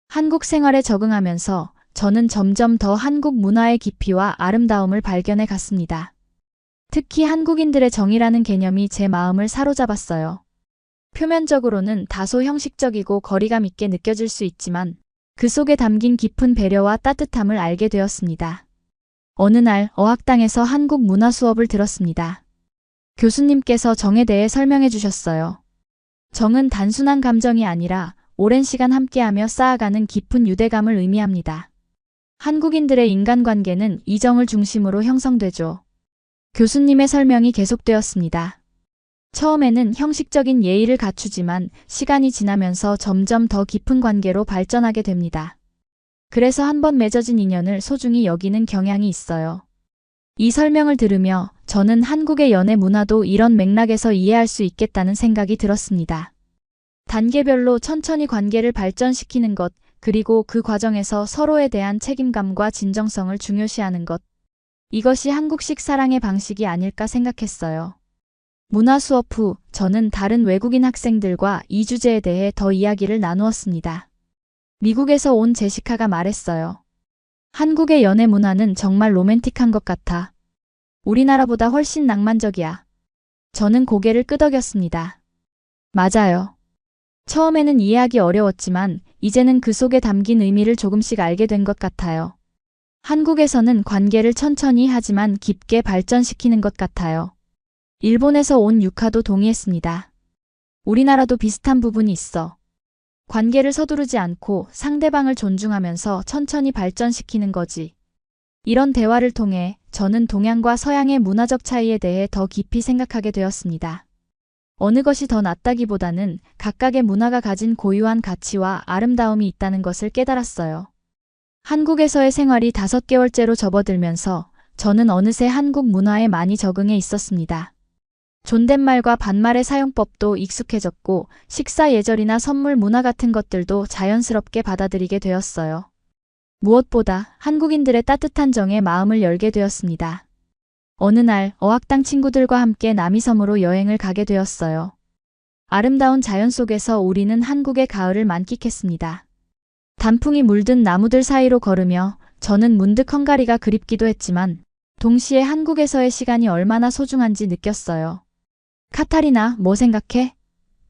[SPEAKER 1] 한국 생활에 적응하면서 저는 점점 더 한국 문화의 깊이와 아름다움을 발견해 갔습니다. 특히 한국인들의 정이라는 개념이 제 마음을 사로잡았어요. 표면적으로는 다소 형식적이고 거리감 있게 느껴질 수 있지만 그 속에 담긴 깊은 배려와 따뜻함을 알게 되었습니다. 어느 날 어학당에서 한국 문화 수업을 들었습니다. 교수님께서 정에 대해 설명해 주셨어요. 정은 단순한 감정이 아니라 오랜 시간 함께하며 쌓아가는 깊은 유대감을 의미합니다. 한국인들의 인간관계는 이 정을 중심으로 형성되죠. 교수님의 설명이 계속되었습니다. 처음에는 형식적인 예의를 갖추지만 시간이 지나면서 점점 더 깊은 관계로 발전하게 됩니다. 그래서 한번 맺어진 인연을 소중히 여기는 경향이 있어요. 이 설명을 들으며 저는 한국의 연애 문화도 이런 맥락에서 이해할 수 있겠다는 생각이 들었습니다. 단계별로 천천히 관계를 발전시키는 것, 그리고 그 과정에서 서로에 대한 책임감과 진정성을 중요시하는 것. 이것이 한국식 사랑의 방식이 아닐까 생각했어요. 문화 수업 후 저는 다른 외국인 학생들과 이 주제에 대해 더 이야기를 나누었습니다. 미국에서 온 제시카가 말했어요. 한국의 연애 문화는 정말 로맨틱한 것 같아. 우리나라보다 훨씬 낭만적이야. 저는 고개를 끄덕였습니다. 맞아요. 처음에는 이해하기 어려웠지만 이제는 그 속에 담긴 의미를 조금씩 알게 된 것 같아요. 한국에서는 관계를 천천히 하지만 깊게 발전시키는 것 같아요. 일본에서 온 유카도 동의했습니다. 우리나라도 비슷한 부분이 있어. 관계를 서두르지 않고 상대방을 존중하면서 천천히 발전시키는 거지. 이런 대화를 통해 저는 동양과 서양의 문화적 차이에 대해 더 깊이 생각하게 되었습니다. 어느 것이 더 낫다기보다는 각각의 문화가 가진 고유한 가치와 아름다움이 있다는 것을 깨달았어요. 한국에서의 생활이 5개월째로 접어들면서 저는 어느새 한국 문화에 많이 적응해 있었습니다. 존댓말과 반말의 사용법도 익숙해졌고 식사 예절이나 선물 문화 같은 것들도 자연스럽게 받아들이게 되었어요. 무엇보다 한국인들의 따뜻한 정에 마음을 열게 되었습니다. 어느 날 어학당 친구들과 함께 남이섬으로 여행을 가게 되었어요. 아름다운 자연 속에서 우리는 한국의 가을을 만끽했습니다. 단풍이 물든 나무들 사이로 걸으며 저는 문득 헝가리가 그립기도 했지만 동시에 한국에서의 시간이 얼마나 소중한지 느꼈어요. 카타리나, 뭐 생각해?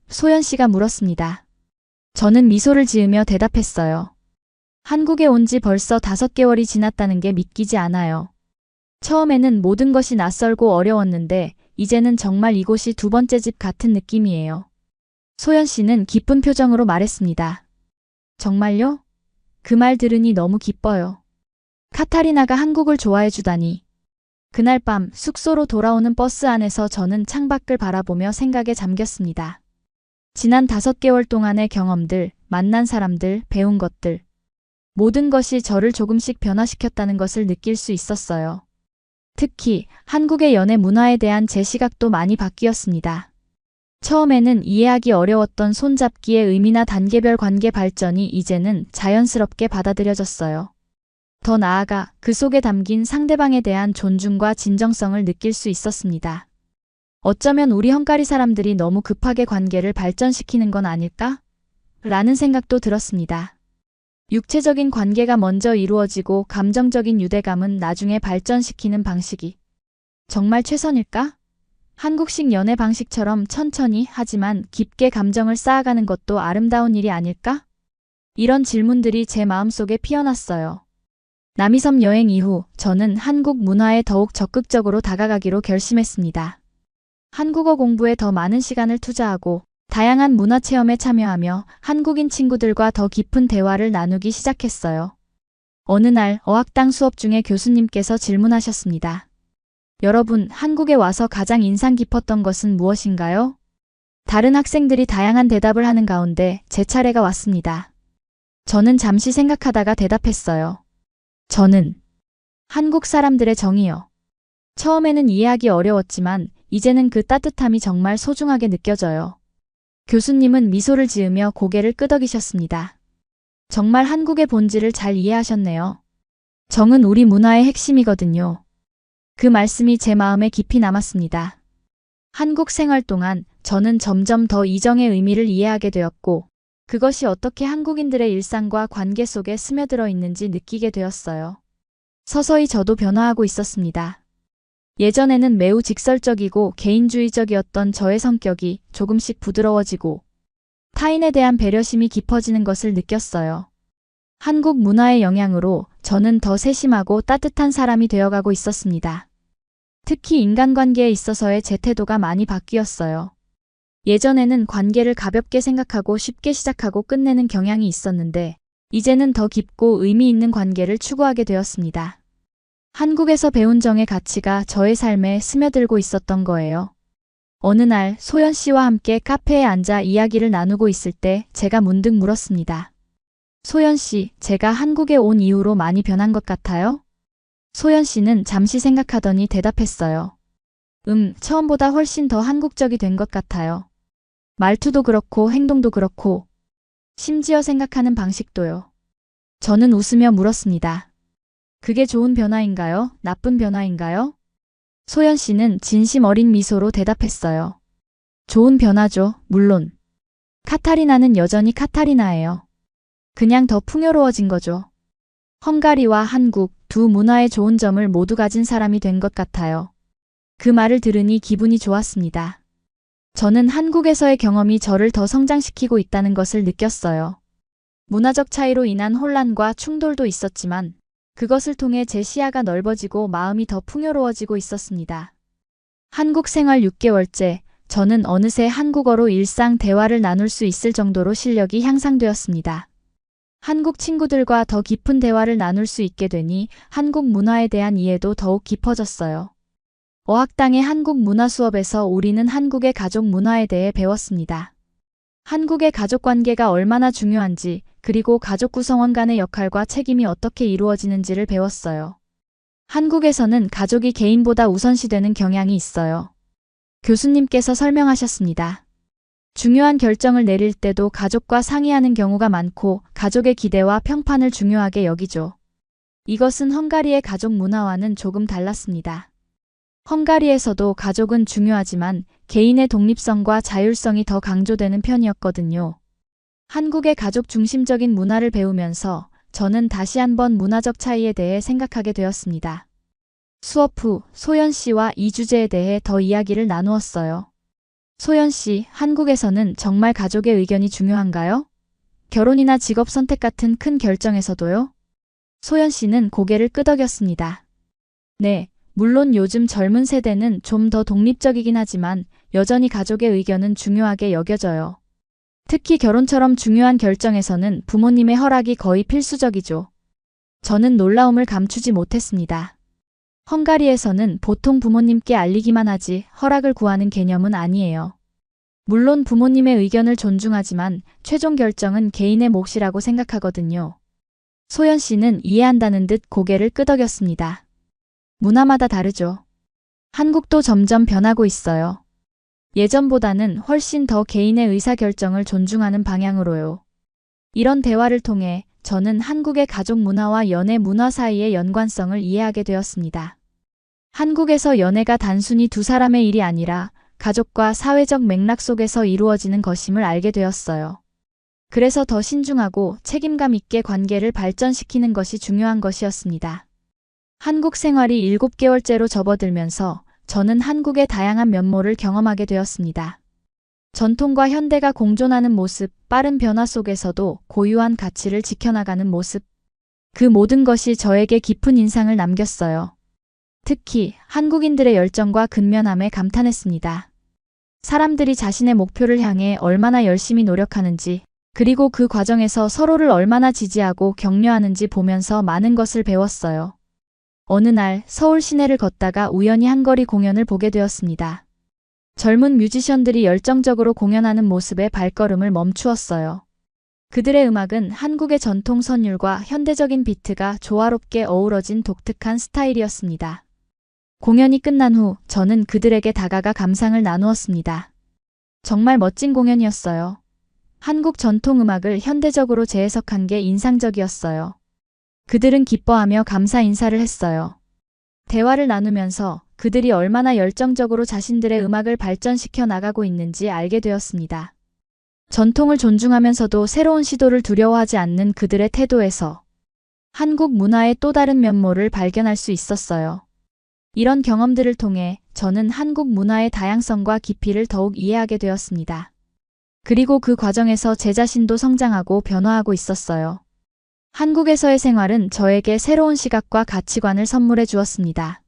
[SPEAKER 1] 소연 씨가 물었습니다. 저는 미소를 지으며 대답했어요. 한국에 온 지 벌써 5개월이 지났다는 게 믿기지 않아요. 처음에는 모든 것이 낯설고 어려웠는데 이제는 정말 이곳이 2번째 집 같은 느낌이에요. 소연 씨는 기쁜 표정으로 말했습니다. 정말요? 그 말 들으니 너무 기뻐요. 카타리나가 한국을 좋아해 주다니. 그날 밤 숙소로 돌아오는 버스 안에서 저는 창밖을 바라보며 생각에 잠겼습니다. 지난 5개월 동안의 경험들, 만난 사람들, 배운 것들. 모든 것이 저를 조금씩 변화시켰다는 것을 느낄 수 있었어요. 특히 한국의 연애 문화에 대한 제 시각도 많이 바뀌었습니다. 처음에는 이해하기 어려웠던 손잡기의 의미나 단계별 관계 발전이 이제는 자연스럽게 받아들여졌어요. 더 나아가 그 속에 담긴 상대방에 대한 존중과 진정성을 느낄 수 있었습니다. 어쩌면 우리 헝가리 사람들이 너무 급하게 관계를 발전시키는 건 아닐까? 라는 생각도 들었습니다. 육체적인 관계가 먼저 이루어지고 감정적인 유대감은 나중에 발전시키는 방식이 정말 최선일까? 한국식 연애 방식처럼 천천히 하지만 깊게 감정을 쌓아가는 것도 아름다운 일이 아닐까? 이런 질문들이 제 마음속에 피어났어요. 남이섬 여행 이후 저는 한국 문화에 더욱 적극적으로 다가가기로 결심했습니다. 한국어 공부에 더 많은 시간을 투자하고 다양한 문화체험에 참여하며 한국인 친구들과 더 깊은 대화를 나누기 시작했어요. 어느 날 어학당 수업 중에 교수님께서 질문하셨습니다. 여러분, 한국에 와서 가장 인상 깊었던 것은 무엇인가요? 다른 학생들이 다양한 대답을 하는 가운데 제 차례가 왔습니다. 저는 잠시 생각하다가 대답했어요. 저는 한국 사람들의 정이요. 처음에는 이해하기 어려웠지만 이제는 그 따뜻함이 정말 소중하게 느껴져요. 교수님은 미소를 지으며 고개를 끄덕이셨습니다. 정말 한국의 본질을 잘 이해하셨네요. 정은 우리 문화의 핵심이거든요. 그 말씀이 제 마음에 깊이 남았습니다. 한국 생활 동안 저는 점점 더 이 정의 의미를 이해하게 되었고 그것이 어떻게 한국인들의 일상과 관계 속에 스며들어 있는지 느끼게 되었어요. 서서히 저도 변화하고 있었습니다. 예전에는 매우 직설적이고 개인주의적이었던 저의 성격이 조금씩 부드러워지고 타인에 대한 배려심이 깊어지는 것을 느꼈어요. 한국 문화의 영향으로 저는 더 세심하고 따뜻한 사람이 되어가고 있었습니다. 특히 인간관계에 있어서의 제 태도가 많이 바뀌었어요. 예전에는 관계를 가볍게 생각하고 쉽게 시작하고 끝내는 경향이 있었는데 이제는 더 깊고 의미 있는 관계를 추구하게 되었습니다. 한국에서 배운 정의 가치가 저의 삶에 스며들고 있었던 거예요. 어느 날 소연 씨와 함께 카페에 앉아 이야기를 나누고 있을 때 제가 문득 물었습니다. 소연 씨, 제가 한국에 온 이후로 많이 변한 것 같아요? 소연 씨는 잠시 생각하더니 대답했어요. 처음보다 훨씬 더 한국적이 된 것 같아요. 말투도 그렇고 행동도 그렇고 심지어 생각하는 방식도요. 저는 웃으며 물었습니다. 그게 좋은 변화인가요? 나쁜 변화인가요? 소연 씨는 진심 어린 미소로 대답했어요. 좋은 변화죠, 물론. 카타리나는 여전히 카타리나예요. 그냥 더 풍요로워진 거죠. 헝가리와 한국 두 문화의 좋은 점을 모두 가진 사람이 된 것 같아요. 그 말을 들으니 기분이 좋았습니다. 저는 한국에서의 경험이 저를 더 성장시키고 있다는 것을 느꼈어요. 문화적 차이로 인한 혼란과 충돌도 있었지만 그것을 통해 제 시야가 넓어지고 마음이 더 풍요로워지고 있었습니다. 한국 생활 6개월째, 저는 어느새 한국어로 일상 대화를 나눌 수 있을 정도로 실력이 향상되었습니다. 한국 친구들과 더 깊은 대화를 나눌 수 있게 되니 한국 문화에 대한 이해도 더욱 깊어졌어요. 어학당의 한국 문화 수업에서 우리는 한국의 가족 문화에 대해 배웠습니다. 한국의 가족 관계가 얼마나 중요한지, 그리고 가족 구성원 간의 역할과 책임이 어떻게 이루어지는지를 배웠어요. 한국에서는 가족이 개인보다 우선시되는 경향이 있어요. 교수님께서 설명하셨습니다. 중요한 결정을 내릴 때도 가족과 상의하는 경우가 많고 가족의 기대와 평판을 중요하게 여기죠. 이것은 헝가리의 가족 문화와는 조금 달랐습니다. 헝가리에서도 가족은 중요하지만 개인의 독립성과 자율성이 더 강조되는 편이었거든요. 한국의 가족 중심적인 문화를 배우면서 저는 다시 한번 문화적 차이에 대해 생각하게 되었습니다. 수업 후 소연 씨와 이 주제에 대해 더 이야기를 나누었어요. 소연 씨, 한국에서는 정말 가족의 의견이 중요한가요? 결혼이나 직업 선택 같은 큰 결정에서도요? 소연 씨는 고개를 끄덕였습니다. 네, 물론 요즘 젊은 세대는 좀 더 독립적이긴 하지만 여전히 가족의 의견은 중요하게 여겨져요. 특히 결혼처럼 중요한 결정에서는 부모님의 허락이 거의 필수적이죠. 저는 놀라움을 감추지 못했습니다. 헝가리에서는 보통 부모님께 알리기만 하지 허락을 구하는 개념은 아니에요. 물론 부모님의 의견을 존중하지만 최종 결정은 개인의 몫이라고 생각하거든요. 소연 씨는 이해한다는 듯 고개를 끄덕였습니다. 문화마다 다르죠. 한국도 점점 변하고 있어요. 예전보다는 훨씬 더 개인의 의사결정을 존중하는 방향으로요. 이런 대화를 통해 저는 한국의 가족 문화와 연애 문화 사이의 연관성을 이해하게 되었습니다. 한국에서 연애가 단순히 두 사람의 일이 아니라 가족과 사회적 맥락 속에서 이루어지는 것임을 알게 되었어요. 그래서 더 신중하고 책임감 있게 관계를 발전시키는 것이 중요한 것이었습니다. 한국 생활이 7개월째로 접어들면서 저는 한국의 다양한 면모를 경험하게 되었습니다. 전통과 현대가 공존하는 모습, 빠른 변화 속에서도 고유한 가치를 지켜나가는 모습. 그 모든 것이 저에게 깊은 인상을 남겼어요. 특히 한국인들의 열정과 근면함에 감탄했습니다. 사람들이 자신의 목표를 향해 얼마나 열심히 노력하는지, 그리고 그 과정에서 서로를 얼마나 지지하고 격려하는지 보면서 많은 것을 배웠어요. 어느 날 서울 시내를 걷다가 우연히 한거리 공연을 보게 되었습니다. 젊은 뮤지션들이 열정적으로 공연하는 모습에 발걸음을 멈추었어요. 그들의 음악은 한국의 전통 선율과 현대적인 비트가 조화롭게 어우러진 독특한 스타일이었습니다. 공연이 끝난 후 저는 그들에게 다가가 감상을 나누었습니다. 정말 멋진 공연이었어요. 한국 전통 음악을 현대적으로 재해석한 게 인상적이었어요. 그들은 기뻐하며 감사 인사를 했어요. 대화를 나누면서 그들이 얼마나 열정적으로 자신들의 음악을 발전시켜 나가고 있는지 알게 되었습니다. 전통을 존중하면서도 새로운 시도를 두려워하지 않는 그들의 태도에서 한국 문화의 또 다른 면모를 발견할 수 있었어요. 이런 경험들을 통해 저는 한국 문화의 다양성과 깊이를 더욱 이해하게 되었습니다. 그리고 그 과정에서 제 자신도 성장하고 변화하고 있었어요. 한국에서의 생활은 저에게 새로운 시각과 가치관을 선물해 주었습니다.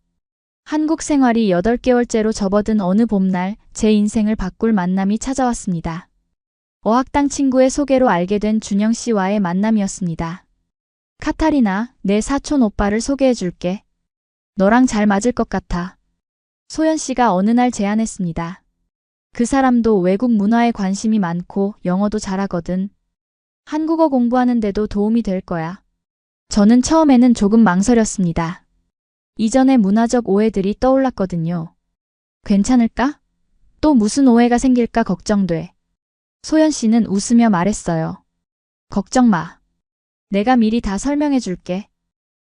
[SPEAKER 1] 한국 생활이 8개월째로 접어든 어느 봄날 제 인생을 바꿀 만남이 찾아왔습니다. 어학당 친구의 소개로 알게 된 준영 씨와의 만남이었습니다. 카타리나, 내 사촌 오빠를 소개해 줄게. 너랑 잘 맞을 것 같아. 소연 씨가 어느 날 제안했습니다. 그 사람도 외국 문화에 관심이 많고 영어도 잘하거든. 한국어 공부하는데도 도움이 될 거야. 저는 처음에는 조금 망설였습니다. 이전의 문화적 오해들이 떠올랐거든요. 괜찮을까? 또 무슨 오해가 생길까 걱정돼. 소연 씨는 웃으며 말했어요. 걱정 마. 내가 미리 다 설명해 줄게.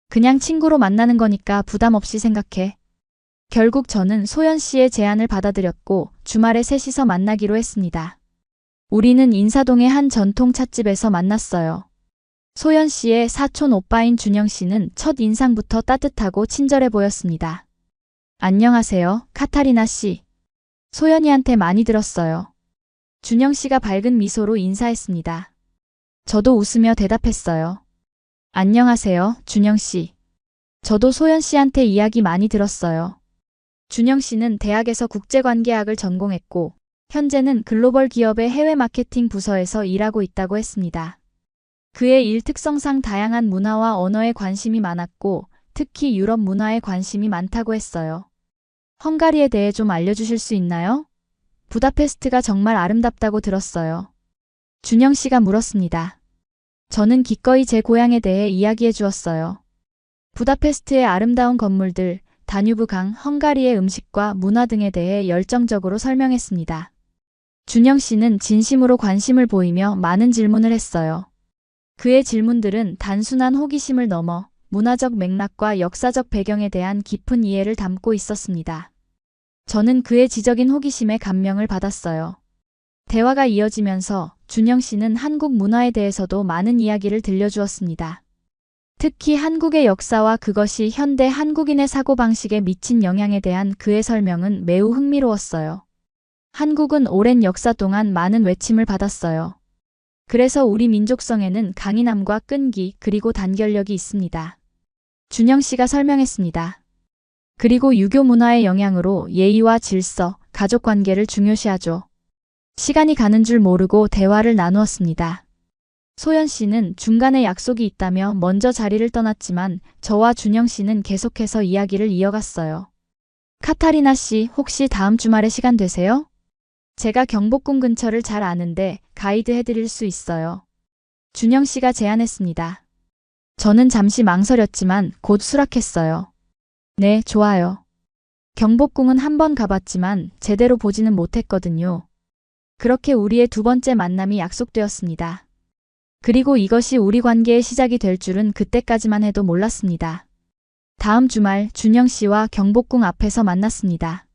[SPEAKER 1] 그냥 친구로 만나는 거니까 부담 없이 생각해. 결국 저는 소연 씨의 제안을 받아들였고 주말에 셋이서 만나기로 했습니다. 우리는 인사동의 한 전통 찻집에서 만났어요. 소연 씨의 사촌 오빠인 준영 씨는 첫 인상부터 따뜻하고 친절해 보였습니다. 안녕하세요, 카타리나 씨. 소연이한테 많이 들었어요. 준영 씨가 밝은 미소로 인사했습니다. 저도 웃으며 대답했어요. 안녕하세요, 준영 씨. 저도 소연 씨한테 이야기 많이 들었어요. 준영 씨는 대학에서 국제관계학을 전공했고, 현재는 글로벌 기업의 해외 마케팅 부서에서 일하고 있다고 했습니다. 그의 일 특성상 다양한 문화와 언어에 관심이 많았고, 특히 유럽 문화에 관심이 많다고 했어요. 헝가리에 대해 좀 알려주실 수 있나요? 부다페스트가 정말 아름답다고 들었어요. 준영 씨가 물었습니다. 저는 기꺼이 제 고향에 대해 이야기해 주었어요. 부다페스트의 아름다운 건물들, 다뉴브 강, 헝가리의 음식과 문화 등에 대해 열정적으로 설명했습니다. 준영 씨는 진심으로 관심을 보이며 많은 질문을 했어요. 그의 질문들은 단순한 호기심을 넘어 문화적 맥락과 역사적 배경에 대한 깊은 이해를 담고 있었습니다. 저는 그의 지적인 호기심에 감명을 받았어요. 대화가 이어지면서 준영 씨는 한국 문화에 대해서도 많은 이야기를 들려주었습니다. 특히 한국의 역사와 그것이 현대 한국인의 사고방식에 미친 영향에 대한 그의 설명은 매우 흥미로웠어요. 한국은 오랜 역사 동안 많은 외침을 받았어요. 그래서 우리 민족성에는 강인함과 끈기 그리고 단결력이 있습니다. 준영 씨가 설명했습니다. 그리고 유교 문화의 영향으로 예의와 질서, 가족관계를 중요시하죠. 시간이 가는 줄 모르고 대화를 나누었습니다. 소연 씨는 중간에 약속이 있다며 먼저 자리를 떠났지만 저와 준영 씨는 계속해서 이야기를 이어갔어요. 카타리나 씨, 혹시 다음 주말에 시간 되세요? 제가 경복궁 근처를 잘 아는데 가이드 해드릴 수 있어요. 준영 씨가 제안했습니다. 저는 잠시 망설였지만 곧 수락했어요. 네, 좋아요. 경복궁은 한 번 가봤지만 제대로 보지는 못했거든요. 그렇게 우리의 두 번째 만남이 약속되었습니다. 그리고 이것이 우리 관계의 시작이 될 줄은 그때까지만 해도 몰랐습니다. 다음 주말 준영 씨와 경복궁 앞에서 만났습니다.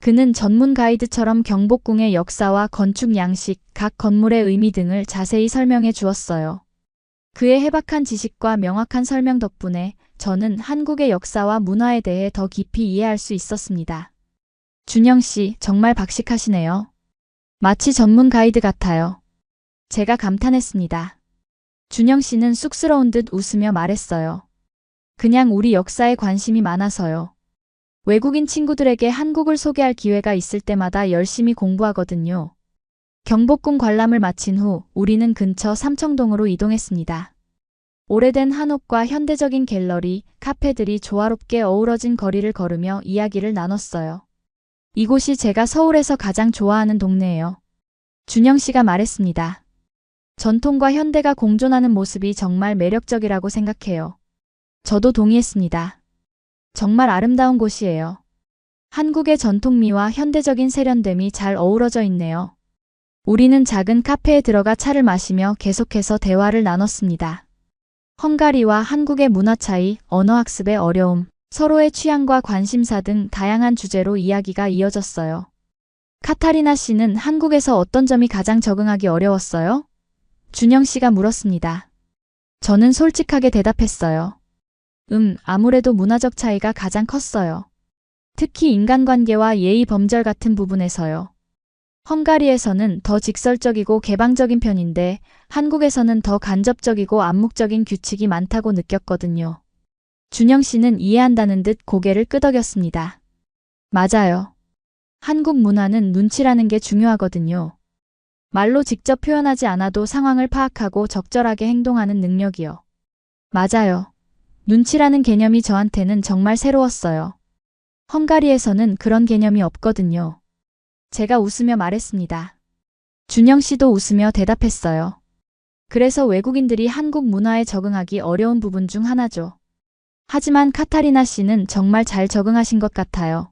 [SPEAKER 1] 그는 전문 가이드처럼 경복궁의 역사와 건축 양식, 각 건물의 의미 등을 자세히 설명해 주었어요. 그의 해박한 지식과 명확한 설명 덕분에 저는 한국의 역사와 문화에 대해 더 깊이 이해할 수 있었습니다. 준영 씨, 정말 박식하시네요. 마치 전문 가이드 같아요. 제가 감탄했습니다. 준영 씨는 쑥스러운 듯 웃으며 말했어요. 그냥 우리 역사에 관심이 많아서요. 외국인 친구들에게 한국을 소개할 기회가 있을 때마다 열심히 공부하거든요. 경복궁 관람을 마친 후 우리는 근처 삼청동으로 이동했습니다. 오래된 한옥과 현대적인 갤러리, 카페들이 조화롭게 어우러진 거리를 걸으며 이야기를 나눴어요. 이곳이 제가 서울에서 가장 좋아하는 동네예요. 준영 씨가 말했습니다. 전통과 현대가 공존하는 모습이 정말 매력적이라고 생각해요. 저도 동의했습니다. 정말 아름다운 곳이에요. 한국의 전통미와 현대적인 세련됨이 잘 어우러져 있네요. 우리는 작은 카페에 들어가 차를 마시며 계속해서 대화를 나눴습니다. 헝가리와 한국의 문화 차이, 언어 학습의 어려움, 서로의 취향과 관심사 등 다양한 주제로 이야기가 이어졌어요. 카타리나 씨는 한국에서 어떤 점이 가장 적응하기 어려웠어요? 준영 씨가 물었습니다. 저는 솔직하게 대답했어요. 아무래도 문화적 차이가 가장 컸어요. 특히 인간관계와 예의 범절 같은 부분에서요. 헝가리에서는 더 직설적이고 개방적인 편인데 한국에서는 더 간접적이고 암묵적인 규칙이 많다고 느꼈거든요. 준영 씨는 이해한다는 듯 고개를 끄덕였습니다. 맞아요. 한국 문화는 눈치라는 게 중요하거든요. 말로 직접 표현하지 않아도 상황을 파악하고 적절하게 행동하는 능력이요. 맞아요. 눈치라는 개념이 저한테는 정말 새로웠어요. 헝가리에서는 그런 개념이 없거든요. 제가 웃으며 말했습니다. 준영 씨도 웃으며 대답했어요. 그래서 외국인들이 한국 문화에 적응하기 어려운 부분 중 하나죠. 하지만 카타리나 씨는 정말 잘 적응하신 것 같아요.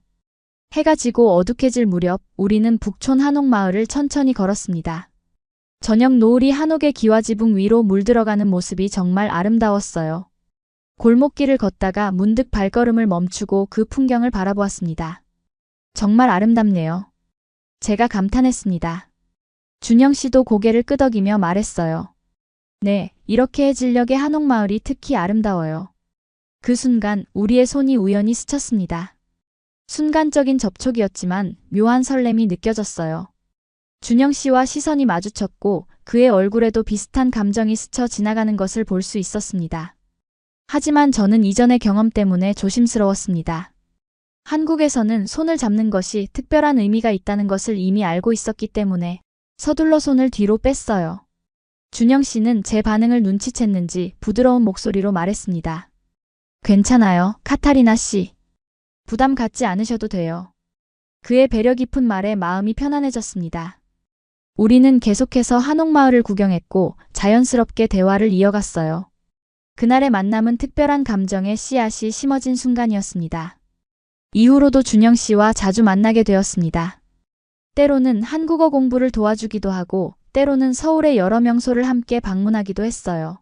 [SPEAKER 1] 해가 지고 어둑해질 무렵 우리는 북촌 한옥마을을 천천히 걸었습니다. 저녁 노을이 한옥의 기와지붕 위로 물들어가는 모습이 정말 아름다웠어요. 골목길을 걷다가 문득 발걸음을 멈추고 그 풍경을 바라보았습니다. 정말 아름답네요. 제가 감탄했습니다. 준영 씨도 고개를 끄덕이며 말했어요. 네, 이렇게 해질녘의 한옥마을이 특히 아름다워요. 그 순간 우리의 손이 우연히 스쳤습니다. 순간적인 접촉이었지만 묘한 설렘이 느껴졌어요. 준영 씨와 시선이 마주쳤고 그의 얼굴에도 비슷한 감정이 스쳐 지나가는 것을 볼 수 있었습니다. 하지만 저는 이전의 경험 때문에 조심스러웠습니다. 한국에서는 손을 잡는 것이 특별한 의미가 있다는 것을 이미 알고 있었기 때문에 서둘러 손을 뒤로 뺐어요. 준영 씨는 제 반응을 눈치챘는지 부드러운 목소리로 말했습니다. 괜찮아요, 카타리나 씨. 부담 갖지 않으셔도 돼요. 그의 배려 깊은 말에 마음이 편안해졌습니다. 우리는 계속해서 한옥마을을 구경했고 자연스럽게 대화를 이어갔어요. 그날의 만남은 특별한 감정의 씨앗이 심어진 순간이었습니다. 이후로도 준영 씨와 자주 만나게 되었습니다. 때로는 한국어 공부를 도와주기도 하고 때로는 서울의 여러 명소를 함께 방문하기도 했어요.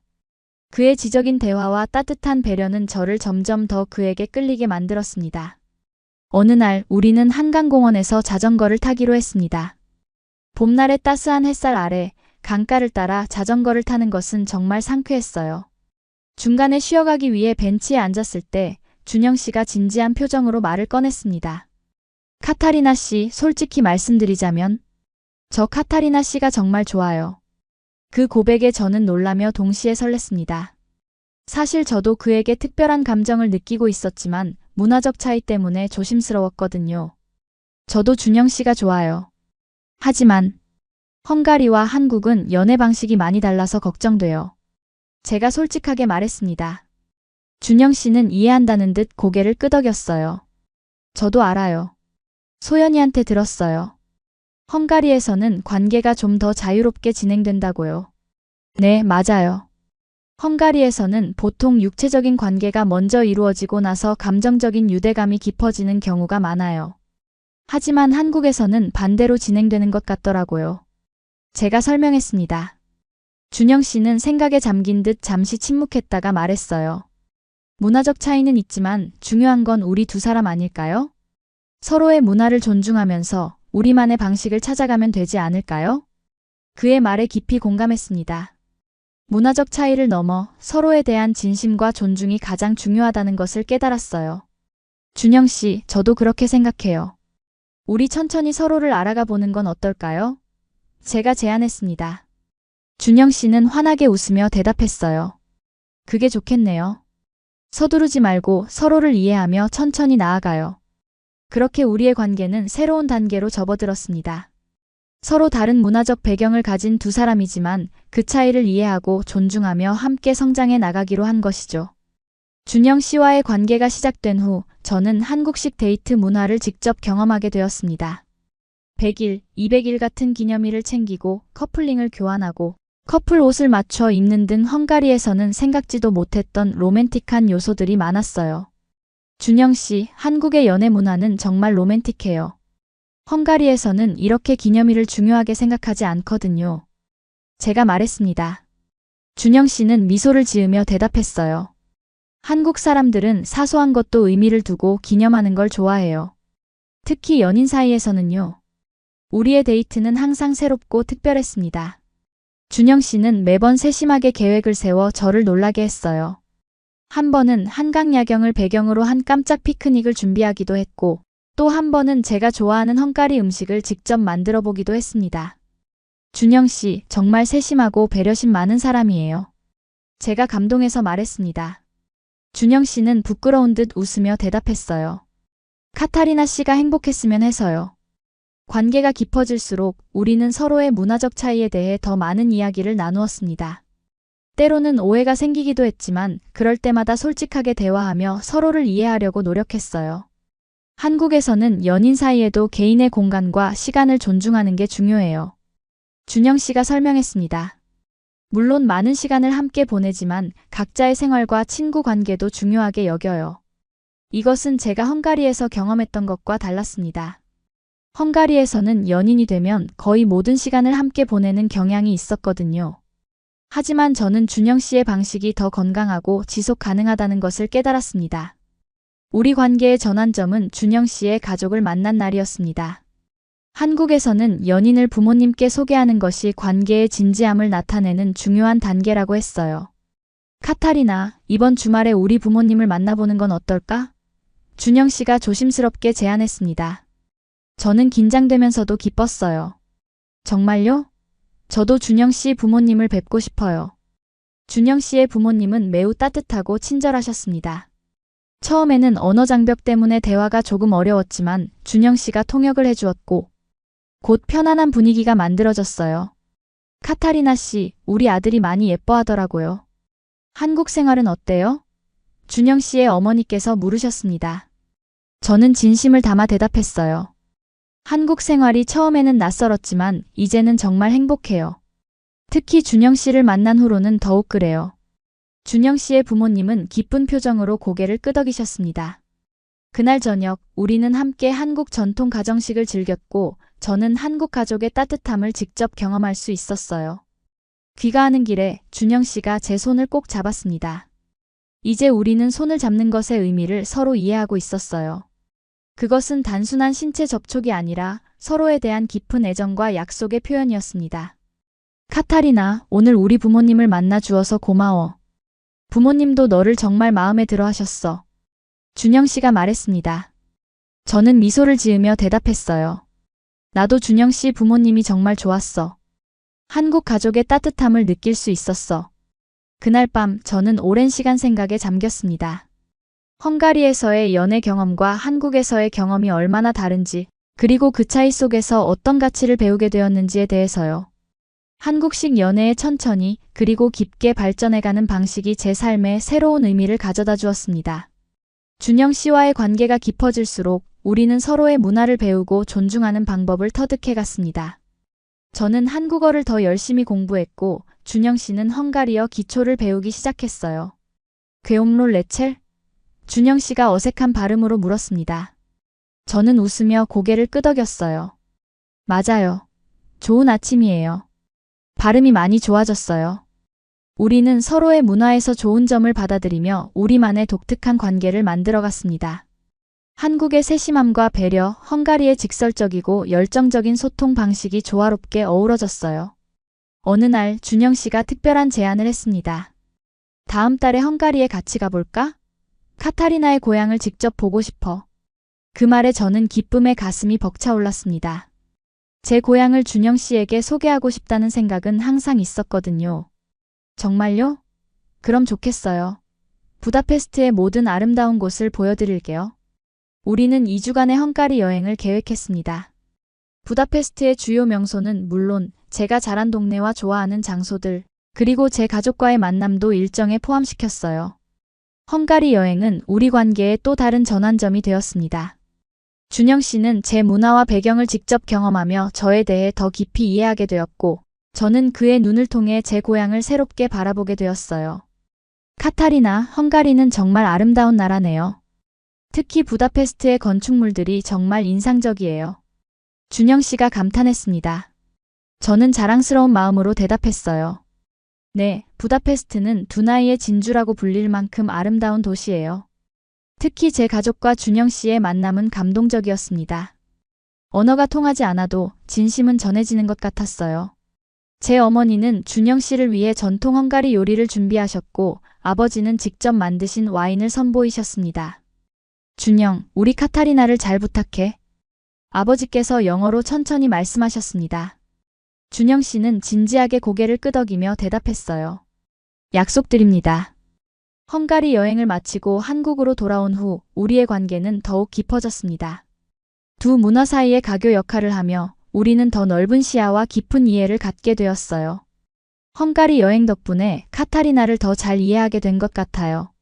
[SPEAKER 1] 그의 지적인 대화와 따뜻한 배려는 저를 점점 더 그에게 끌리게 만들었습니다. 어느 날 우리는 한강공원에서 자전거를 타기로 했습니다. 봄날의 따스한 햇살 아래 강가를 따라 자전거를 타는 것은 정말 상쾌했어요. 중간에 쉬어가기 위해 벤치에 앉았을 때 준영 씨가 진지한 표정으로 말을 꺼냈습니다. 카타리나 씨, 솔직히 말씀드리자면 저 카타리나 씨가 정말 좋아요. 그 고백에 저는 놀라며 동시에 설렜습니다. 사실 저도 그에게 특별한 감정을 느끼고 있었지만 문화적 차이 때문에 조심스러웠거든요. 저도 준영 씨가 좋아요. 하지만 헝가리와 한국은 연애 방식이 많이 달라서 걱정돼요. 제가 솔직하게 말했습니다. 준영 씨는 이해한다는 듯 고개를 끄덕였어요. 저도 알아요. 소연이한테 들었어요. 헝가리에서는 관계가 좀 더 자유롭게 진행된다고요. 네, 맞아요. 헝가리에서는 보통 육체적인 관계가 먼저 이루어지고 나서 감정적인 유대감이 깊어지는 경우가 많아요. 하지만 한국에서는 반대로 진행되는 것 같더라고요. 제가 설명했습니다. 준영 씨는 생각에 잠긴 듯 잠시 침묵했다가 말했어요. 문화적 차이는 있지만 중요한 건 우리 두 사람 아닐까요? 서로의 문화를 존중하면서 우리만의 방식을 찾아가면 되지 않을까요? 그의 말에 깊이 공감했습니다. 문화적 차이를 넘어 서로에 대한 진심과 존중이 가장 중요하다는 것을 깨달았어요. 준영 씨, 저도 그렇게 생각해요. 우리 천천히 서로를 알아가 보는 건 어떨까요? 제가 제안했습니다. 준영 씨는 환하게 웃으며 대답했어요. 그게 좋겠네요. 서두르지 말고 서로를 이해하며 천천히 나아가요. 그렇게 우리의 관계는 새로운 단계로 접어들었습니다. 서로 다른 문화적 배경을 가진 두 사람이지만 그 차이를 이해하고 존중하며 함께 성장해 나가기로 한 것이죠. 준영 씨와의 관계가 시작된 후 저는 한국식 데이트 문화를 직접 경험하게 되었습니다. 100일, 200일 같은 기념일을 챙기고 커플링을 교환하고 커플 옷을 맞춰 입는 등 헝가리에서는 생각지도 못했던 로맨틱한 요소들이 많았어요. 준영 씨, 한국의 연애 문화는 정말 로맨틱해요. 헝가리에서는 이렇게 기념일을 중요하게 생각하지 않거든요. 제가 말했습니다. 준영 씨는 미소를 지으며 대답했어요. 한국 사람들은 사소한 것도 의미를 두고 기념하는 걸 좋아해요. 특히 연인 사이에서는요. 우리의 데이트는 항상 새롭고 특별했습니다. 준영 씨는 매번 세심하게 계획을 세워 저를 놀라게 했어요. 한 번은 한강 야경을 배경으로 한 깜짝 피크닉을 준비하기도 했고 또 한 번은 제가 좋아하는 헝가리 음식을 직접 만들어 보기도 했습니다. 준영 씨, 정말 세심하고 배려심 많은 사람이에요. 제가 감동해서 말했습니다. 준영 씨는 부끄러운 듯 웃으며 대답했어요. 카타리나 씨가 행복했으면 해서요. 관계가 깊어질수록 우리는 서로의 문화적 차이에 대해 더 많은 이야기를 나누었습니다. 때로는 오해가 생기기도 했지만 그럴 때마다 솔직하게 대화하며 서로를 이해하려고 노력했어요. 한국에서는 연인 사이에도 개인의 공간과 시간을 존중하는 게 중요해요. 준영 씨가 설명했습니다. 물론 많은 시간을 함께 보내지만 각자의 생활과 친구 관계도 중요하게 여겨요. 이것은 제가 헝가리에서 경험했던 것과 달랐습니다. 헝가리에서는 연인이 되면 거의 모든 시간을 함께 보내는 경향이 있었거든요. 하지만 저는 준영 씨의 방식이 더 건강하고 지속 가능하다는 것을 깨달았습니다. 우리 관계의 전환점은 준영 씨의 가족을 만난 날이었습니다. 한국에서는 연인을 부모님께 소개하는 것이 관계의 진지함을 나타내는 중요한 단계라고 했어요. 카타리나, 이번 주말에 우리 부모님을 만나보는 건 어떨까? 준영 씨가 조심스럽게 제안했습니다. 저는 긴장되면서도 기뻤어요. 정말요? 저도 준영 씨 부모님을 뵙고 싶어요. 준영 씨의 부모님은 매우 따뜻하고 친절하셨습니다. 처음에는 언어 장벽 때문에 대화가 조금 어려웠지만 준영 씨가 통역을 해주었고 곧 편안한 분위기가 만들어졌어요. 카타리나 씨, 우리 아들이 많이 예뻐하더라고요. 한국 생활은 어때요? 준영 씨의 어머니께서 물으셨습니다. 저는 진심을 담아 대답했어요. 한국 생활이 처음에는 낯설었지만 이제는 정말 행복해요. 특히 준영 씨를 만난 후로는 더욱 그래요. 준영 씨의 부모님은 기쁜 표정으로 고개를 끄덕이셨습니다. 그날 저녁 우리는 함께 한국 전통 가정식을 즐겼고 저는 한국 가족의 따뜻함을 직접 경험할 수 있었어요. 귀가하는 길에 준영 씨가 제 손을 꼭 잡았습니다. 이제 우리는 손을 잡는 것의 의미를 서로 이해하고 있었어요. 그것은 단순한 신체 접촉이 아니라 서로에 대한 깊은 애정과 약속의 표현이었습니다. 카타리나, 오늘 우리 부모님을 만나 주어서 고마워. 부모님도 너를 정말 마음에 들어 하셨어. 준영 씨가 말했습니다. 저는 미소를 지으며 대답했어요. 나도 준영 씨 부모님이 정말 좋았어. 한국 가족의 따뜻함을 느낄 수 있었어. 그날 밤 저는 오랜 시간 생각에 잠겼습니다. 헝가리에서의 연애 경험과 한국에서의 경험이 얼마나 다른지, 그리고 그 차이 속에서 어떤 가치를 배우게 되었는지에 대해서요. 한국식 연애의 천천히 그리고 깊게 발전해가는 방식이 제 삶에 새로운 의미를 가져다 주었습니다. 준영 씨와의 관계가 깊어질수록 우리는 서로의 문화를 배우고 존중하는 방법을 터득해 갔습니다. 저는 한국어를 더 열심히 공부했고 준영 씨는 헝가리어 기초를 배우기 시작했어요. 괴옴롤 레첼? 준영 씨가 어색한 발음으로 물었습니다. 저는 웃으며 고개를 끄덕였어요. 맞아요. 좋은 아침이에요. 발음이 많이 좋아졌어요. 우리는 서로의 문화에서 좋은 점을 받아들이며 우리만의 독특한 관계를 만들어갔습니다. 한국의 세심함과 배려, 헝가리의 직설적이고 열정적인 소통 방식이 조화롭게 어우러졌어요. 어느 날 준영 씨가 특별한 제안을 했습니다. 다음 달에 헝가리에 같이 가볼까? 카타리나의 고향을 직접 보고 싶어. 그 말에 저는 기쁨에 가슴이 벅차올랐습니다. 제 고향을 준영 씨에게 소개하고 싶다는 생각은 항상 있었거든요. 정말요? 그럼 좋겠어요. 부다페스트의 모든 아름다운 곳을 보여드릴게요. 우리는 2주간의 헝가리 여행을 계획했습니다. 부다페스트의 주요 명소는 물론 제가 자란 동네와 좋아하는 장소들, 그리고 제 가족과의 만남도 일정에 포함시켰어요. 헝가리 여행은 우리 관계의 또 다른 전환점이 되었습니다. 준영 씨는 제 문화와 배경을 직접 경험하며 저에 대해 더 깊이 이해하게 되었고, 저는 그의 눈을 통해 제 고향을 새롭게 바라보게 되었어요. 카타리나, 헝가리는 정말 아름다운 나라네요. 특히 부다페스트의 건축물들이 정말 인상적이에요. 준영 씨가 감탄했습니다. 저는 자랑스러운 마음으로 대답했어요. 네, 부다페스트는 두나이의 진주라고 불릴 만큼 아름다운 도시예요. 특히 제 가족과 준영 씨의 만남은 감동적이었습니다. 언어가 통하지 않아도 진심은 전해지는 것 같았어요. 제 어머니는 준영 씨를 위해 전통 헝가리 요리를 준비하셨고 아버지는 직접 만드신 와인을 선보이셨습니다. 준영, 우리 카타리나를 잘 부탁해. 아버지께서 영어로 천천히 말씀하셨습니다. 준영 씨는 진지하게 고개를 끄덕이며 대답했어요. 약속드립니다. 헝가리 여행을 마치고 한국으로 돌아온 후 우리의 관계는 더욱 깊어졌습니다. 두 문화 사이의 가교 역할을 하며 우리는 더 넓은 시야와 깊은 이해를 갖게 되었어요. 헝가리 여행 덕분에 카타리나를 더 잘 이해하게 된 것 같아요.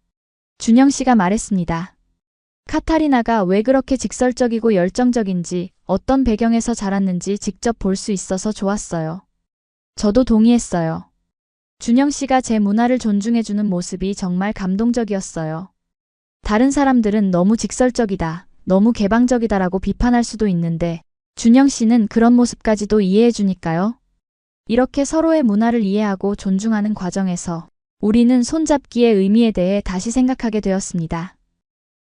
[SPEAKER 1] 준영 씨가 말했습니다. 카타리나가 왜 그렇게 직설적이고 열정적인지, 어떤 배경에서 자랐는지 직접 볼 수 있어서 좋았어요. 저도 동의했어요. 준영 씨가 제 문화를 존중해주는 모습이 정말 감동적이었어요. 다른 사람들은 너무 직설적이다, 너무 개방적이다라고 비판할 수도 있는데 준영 씨는 그런 모습까지도 이해해주니까요. 이렇게 서로의 문화를 이해하고 존중하는 과정에서 우리는 손잡기의 의미에 대해 다시 생각하게 되었습니다.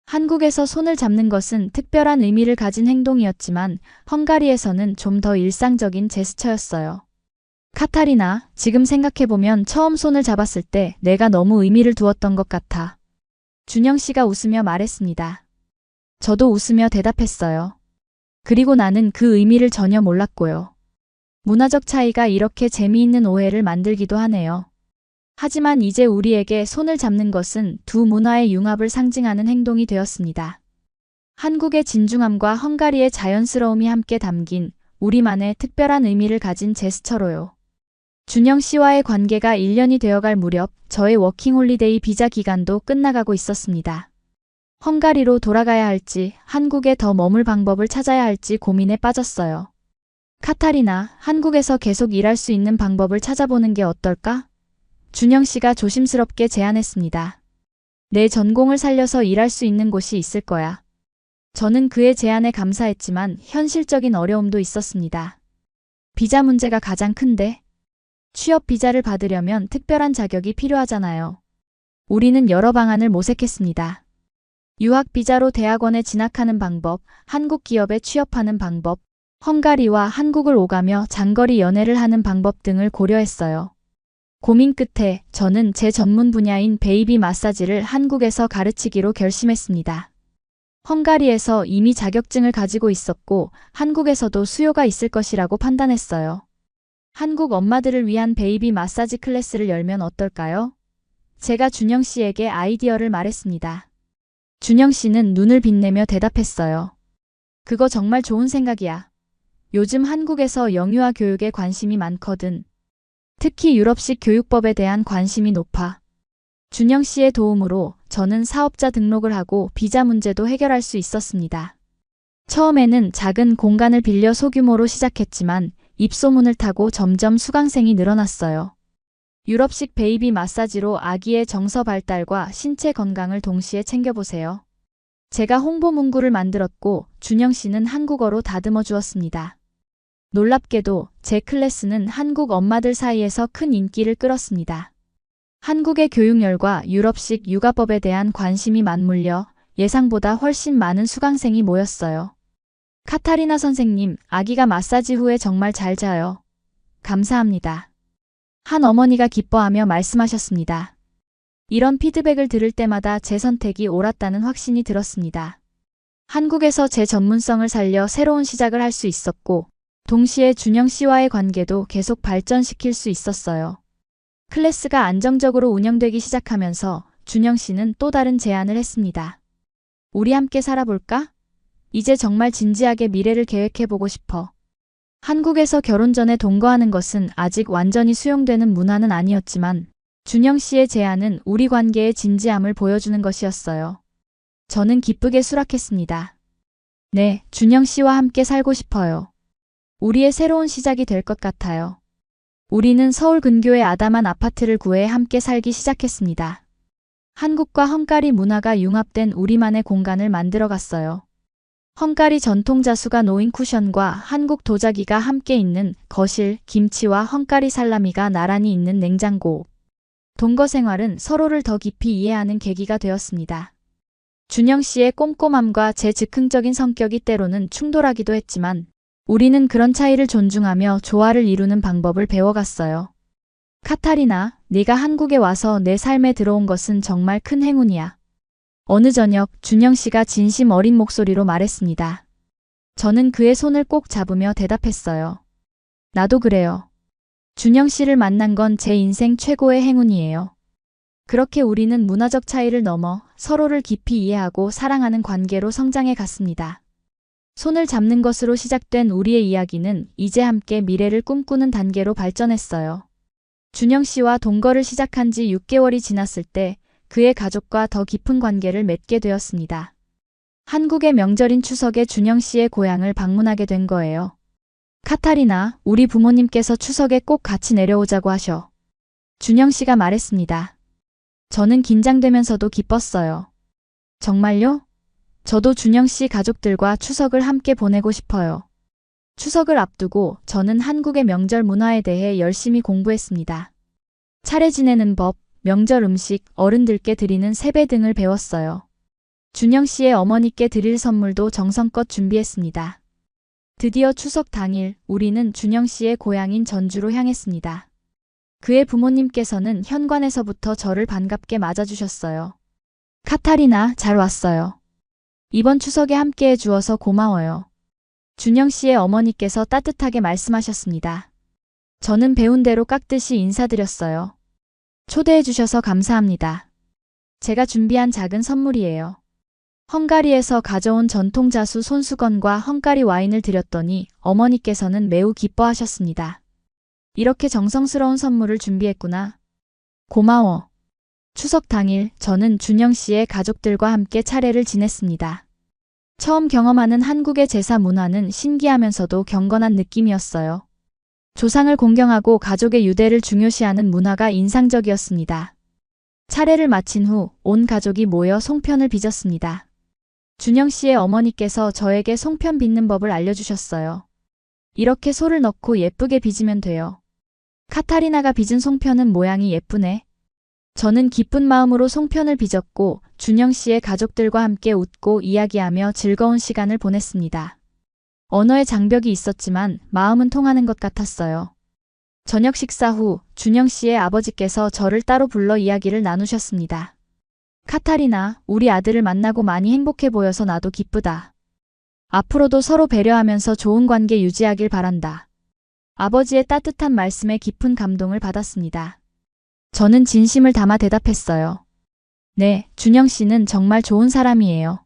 [SPEAKER 1] 한국에서 손을 잡는 것은 특별한 의미를 가진 행동이었지만 헝가리에서는 좀 더 일상적인 제스처였어요. 카타리나, 지금 생각해보면 처음 손을 잡았을 때 내가 너무 의미를 두었던 것 같아. 준영 씨가 웃으며 말했습니다. 저도 웃으며 대답했어요. 그리고 나는 그 의미를 전혀 몰랐고요. 문화적 차이가 이렇게 재미있는 오해를 만들기도 하네요. 하지만 이제 우리에게 손을 잡는 것은 두 문화의 융합을 상징하는 행동이 되었습니다. 한국의 진중함과 헝가리의 자연스러움이 함께 담긴 우리만의 특별한 의미를 가진 제스처로요. 준영 씨와의 관계가 1년이 되어갈 무렵 저의 워킹홀리데이 비자 기간도 끝나가고 있었습니다. 헝가리로 돌아가야 할지 한국에 더 머물 방법을 찾아야 할지 고민에 빠졌어요. 카타리나, 한국에서 계속 일할 수 있는 방법을 찾아보는 게 어떨까? 준영 씨가 조심스럽게 제안했습니다. 내 전공을 살려서 일할 수 있는 곳이 있을 거야. 저는 그의 제안에 감사했지만 현실적인 어려움도 있었습니다. 비자 문제가 가장 큰데 취업 비자를 받으려면 특별한 자격이 필요하잖아요. 우리는 여러 방안을 모색했습니다. 유학 비자로 대학원에 진학하는 방법, 한국 기업에 취업하는 방법, 헝가리와 한국을 오가며 장거리 연애를 하는 방법 등을 고려했어요. 고민 끝에 저는 제 전문 분야인 베이비 마사지를 한국에서 가르치기로 결심했습니다. 헝가리에서 이미 자격증을 가지고 있었고 한국에서도 수요가 있을 것이라고 판단했어요. 한국 엄마들을 위한 베이비 마사지 클래스를 열면 어떨까요? 제가 준영 씨에게 아이디어를 말했습니다. 준영 씨는 눈을 빛내며 대답했어요. 그거 정말 좋은 생각이야. 요즘 한국에서 영유아 교육에 관심이 많거든. 특히 유럽식 교육법에 대한 관심이 높아. 준영 씨의 도움으로 저는 사업자 등록을 하고 비자 문제도 해결할 수 있었습니다. 처음에는 작은 공간을 빌려 소규모로 시작했지만 입소문을 타고 점점 수강생이 늘어났어요. 유럽식 베이비 마사지로 아기의 정서 발달과 신체 건강을 동시에 챙겨보세요. 제가 홍보 문구를 만들었고 준영 씨는 한국어로 다듬어 주었습니다. 놀랍게도 제 클래스는 한국 엄마들 사이에서 큰 인기를 끌었습니다. 한국의 교육열과 유럽식 육아법에 대한 관심이 맞물려 예상보다 훨씬 많은 수강생이 모였어요. 카타리나 선생님, 아기가 마사지 후에 정말 잘 자요. 감사합니다. 한 어머니가 기뻐하며 말씀하셨습니다. 이런 피드백을 들을 때마다 제 선택이 옳았다는 확신이 들었습니다. 한국에서 제 전문성을 살려 새로운 시작을 할 수 있었고 동시에 준영 씨와의 관계도 계속 발전시킬 수 있었어요. 클래스가 안정적으로 운영되기 시작하면서 준영 씨는 또 다른 제안을 했습니다. 우리 함께 살아볼까? 이제 정말 진지하게 미래를 계획해보고 싶어. 한국에서 결혼 전에 동거하는 것은 아직 완전히 수용되는 문화는 아니었지만 준영 씨의 제안은 우리 관계의 진지함을 보여주는 것이었어요. 저는 기쁘게 수락했습니다. 네, 준영 씨와 함께 살고 싶어요. 우리의 새로운 시작이 될 것 같아요. 우리는 서울 근교의 아담한 아파트를 구해 함께 살기 시작했습니다. 한국과 헝가리 문화가 융합된 우리만의 공간을 만들어갔어요. 헝가리 전통 자수가 놓인 쿠션과 한국 도자기가 함께 있는 거실, 김치와 헝가리 살라미가 나란히 있는 냉장고. 동거 생활은 서로를 더 깊이 이해하는 계기가 되었습니다. 준영 씨의 꼼꼼함과 제 즉흥적인 성격이 때로는 충돌하기도 했지만 우리는 그런 차이를 존중하며 조화를 이루는 방법을 배워갔어요. 카타리나, 네가 한국에 와서 내 삶에 들어온 것은 정말 큰 행운이야. 어느 저녁 준영 씨가 진심 어린 목소리로 말했습니다. 저는 그의 손을 꼭 잡으며 대답했어요. 나도 그래요. 준영 씨를 만난 건 제 인생 최고의 행운이에요. 그렇게 우리는 문화적 차이를 넘어 서로를 깊이 이해하고 사랑하는 관계로 성장해 갔습니다. 손을 잡는 것으로 시작된 우리의 이야기는 이제 함께 미래를 꿈꾸는 단계로 발전했어요. 준영 씨와 동거를 시작한 지 6개월이 지났을 때 그의 가족과 더 깊은 관계를 맺게 되었습니다. 한국의 명절인 추석에 준영 씨의 고향을 방문하게 된 거예요. 카타리나, 우리 부모님께서 추석에 꼭 같이 내려오자고 하셔. 준영 씨가 말했습니다. 저는 긴장되면서도 기뻤어요. 정말요? 저도 준영 씨 가족들과 추석을 함께 보내고 싶어요. 추석을 앞두고 저는 한국의 명절 문화에 대해 열심히 공부했습니다. 차례 지내는 법, 명절 음식, 어른들께 드리는 세배 등을 배웠어요. 준영 씨의 어머니께 드릴 선물도 정성껏 준비했습니다. 드디어 추석 당일 우리는 준영 씨의 고향인 전주로 향했습니다. 그의 부모님께서는 현관에서부터 저를 반갑게 맞아주셨어요. 카타리나, 잘 왔어요. 이번 추석에 함께해 주어서 고마워요. 준영 씨의 어머니께서 따뜻하게 말씀하셨습니다. 저는 배운 대로 깍듯이 인사드렸어요. 초대해 주셔서 감사합니다. 제가 준비한 작은 선물이에요. 헝가리에서 가져온 전통 자수 손수건과 헝가리 와인을 드렸더니 어머니께서는 매우 기뻐하셨습니다. 이렇게 정성스러운 선물을 준비했구나. 고마워. 추석 당일 저는 준영 씨의 가족들과 함께 차례를 지냈습니다. 처음 경험하는 한국의 제사 문화는 신기하면서도 경건한 느낌이었어요. 조상을 공경하고 가족의 유대를 중요시하는 문화가 인상적이었습니다. 차례를 마친 후 온 가족이 모여 송편을 빚었습니다. 준영 씨의 어머니께서 저에게 송편 빚는 법을 알려주셨어요. 이렇게 소를 넣고 예쁘게 빚으면 돼요. 카타리나가 빚은 송편은 모양이 예쁘네. 저는 기쁜 마음으로 송편을 빚었고 준영 씨의 가족들과 함께 웃고 이야기하며 즐거운 시간을 보냈습니다. 언어의 장벽이 있었지만 마음은 통하는 것 같았어요. 저녁 식사 후 준영 씨의 아버지께서 저를 따로 불러 이야기를 나누셨습니다. 카타리나, 우리 아들을 만나고 많이 행복해 보여서 나도 기쁘다. 앞으로도 서로 배려하면서 좋은 관계 유지하길 바란다. 아버지의 따뜻한 말씀에 깊은 감동을 받았습니다. 저는 진심을 담아 대답했어요. 네, 준영 씨는 정말 좋은 사람이에요.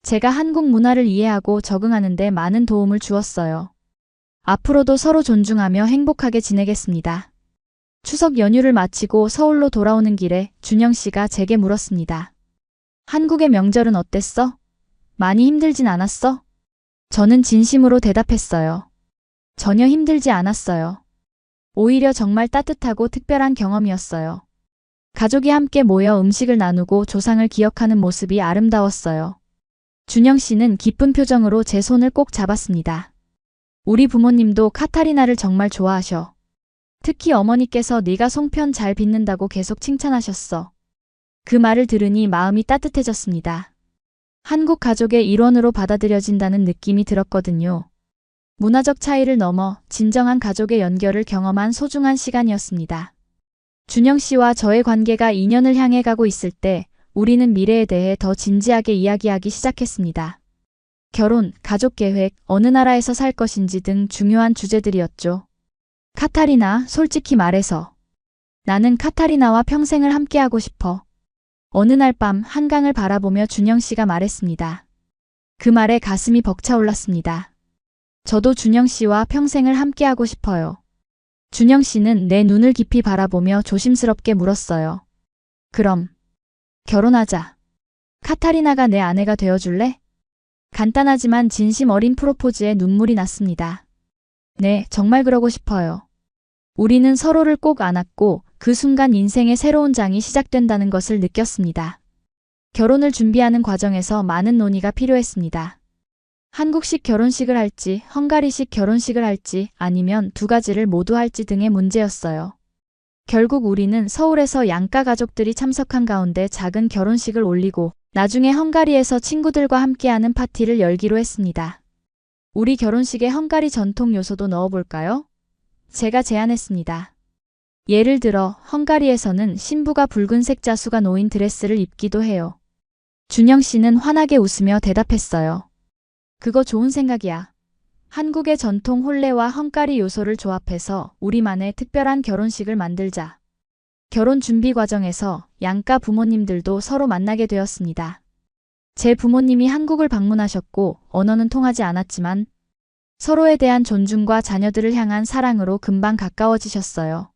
[SPEAKER 1] 제가 한국 문화를 이해하고 적응하는 데 많은 도움을 주었어요. 앞으로도 서로 존중하며 행복하게 지내겠습니다. 추석 연휴를 마치고 서울로 돌아오는 길에 준영 씨가 제게 물었습니다. 한국의 명절은 어땠어? 많이 힘들진 않았어? 저는 진심으로 대답했어요. 전혀 힘들지 않았어요. 오히려 정말 따뜻하고 특별한 경험이었어요. 가족이 함께 모여 음식을 나누고 조상을 기억하는 모습이 아름다웠어요. 준영 씨는 기쁜 표정으로 제 손을 꼭 잡았습니다. 우리 부모님도 카타리나를 정말 좋아하셔. 특히 어머니께서 네가 송편 잘 빚는다고 계속 칭찬하셨어. 그 말을 들으니 마음이 따뜻해졌습니다. 한국 가족의 일원으로 받아들여진다는 느낌이 들었거든요. 문화적 차이를 넘어 진정한 가족의 연결을 경험한 소중한 시간이었습니다. 준영 씨와 저의 관계가 2년을 향해 가고 있을 때 우리는 미래에 대해 더 진지하게 이야기하기 시작했습니다. 결혼, 가족 계획, 어느 나라에서 살 것인지 등 중요한 주제들이었죠. 카타리나, 솔직히 말해서 나는 카타리나와 평생을 함께하고 싶어. 어느 날 밤 한강을 바라보며 준영 씨가 말했습니다. 그 말에 가슴이 벅차올랐습니다. 저도 준영 씨와 평생을 함께하고 싶어요. 준영 씨는 내 눈을 깊이 바라보며 조심스럽게 물었어요. 그럼 결혼하자. 카타리나가 내 아내가 되어줄래? 간단하지만 진심 어린 프로포즈에 눈물이 났습니다. 네, 정말 그러고 싶어요. 우리는 서로를 꼭 안았고 그 순간 인생의 새로운 장이 시작된다는 것을 느꼈습니다. 결혼을 준비하는 과정에서 많은 논의가 필요했습니다. 한국식 결혼식을 할지, 헝가리식 결혼식을 할지, 아니면 두 가지를 모두 할지 등의 문제였어요. 결국 우리는 서울에서 양가 가족들이 참석한 가운데 작은 결혼식을 올리고 나중에 헝가리에서 친구들과 함께하는 파티를 열기로 했습니다. 우리 결혼식에 헝가리 전통 요소도 넣어볼까요? 제가 제안했습니다. 예를 들어 헝가리에서는 신부가 붉은색 자수가 놓인 드레스를 입기도 해요. 준영 씨는 환하게 웃으며 대답했어요. 그거 좋은 생각이야. 한국의 전통 혼례와 헝가리 요소를 조합해서 우리만의 특별한 결혼식을 만들자. 결혼 준비 과정에서 양가 부모님들도 서로 만나게 되었습니다. 제 부모님이 한국을 방문하셨고 언어는 통하지 않았지만 서로에 대한 존중과 자녀들을 향한 사랑으로 금방 가까워지셨어요.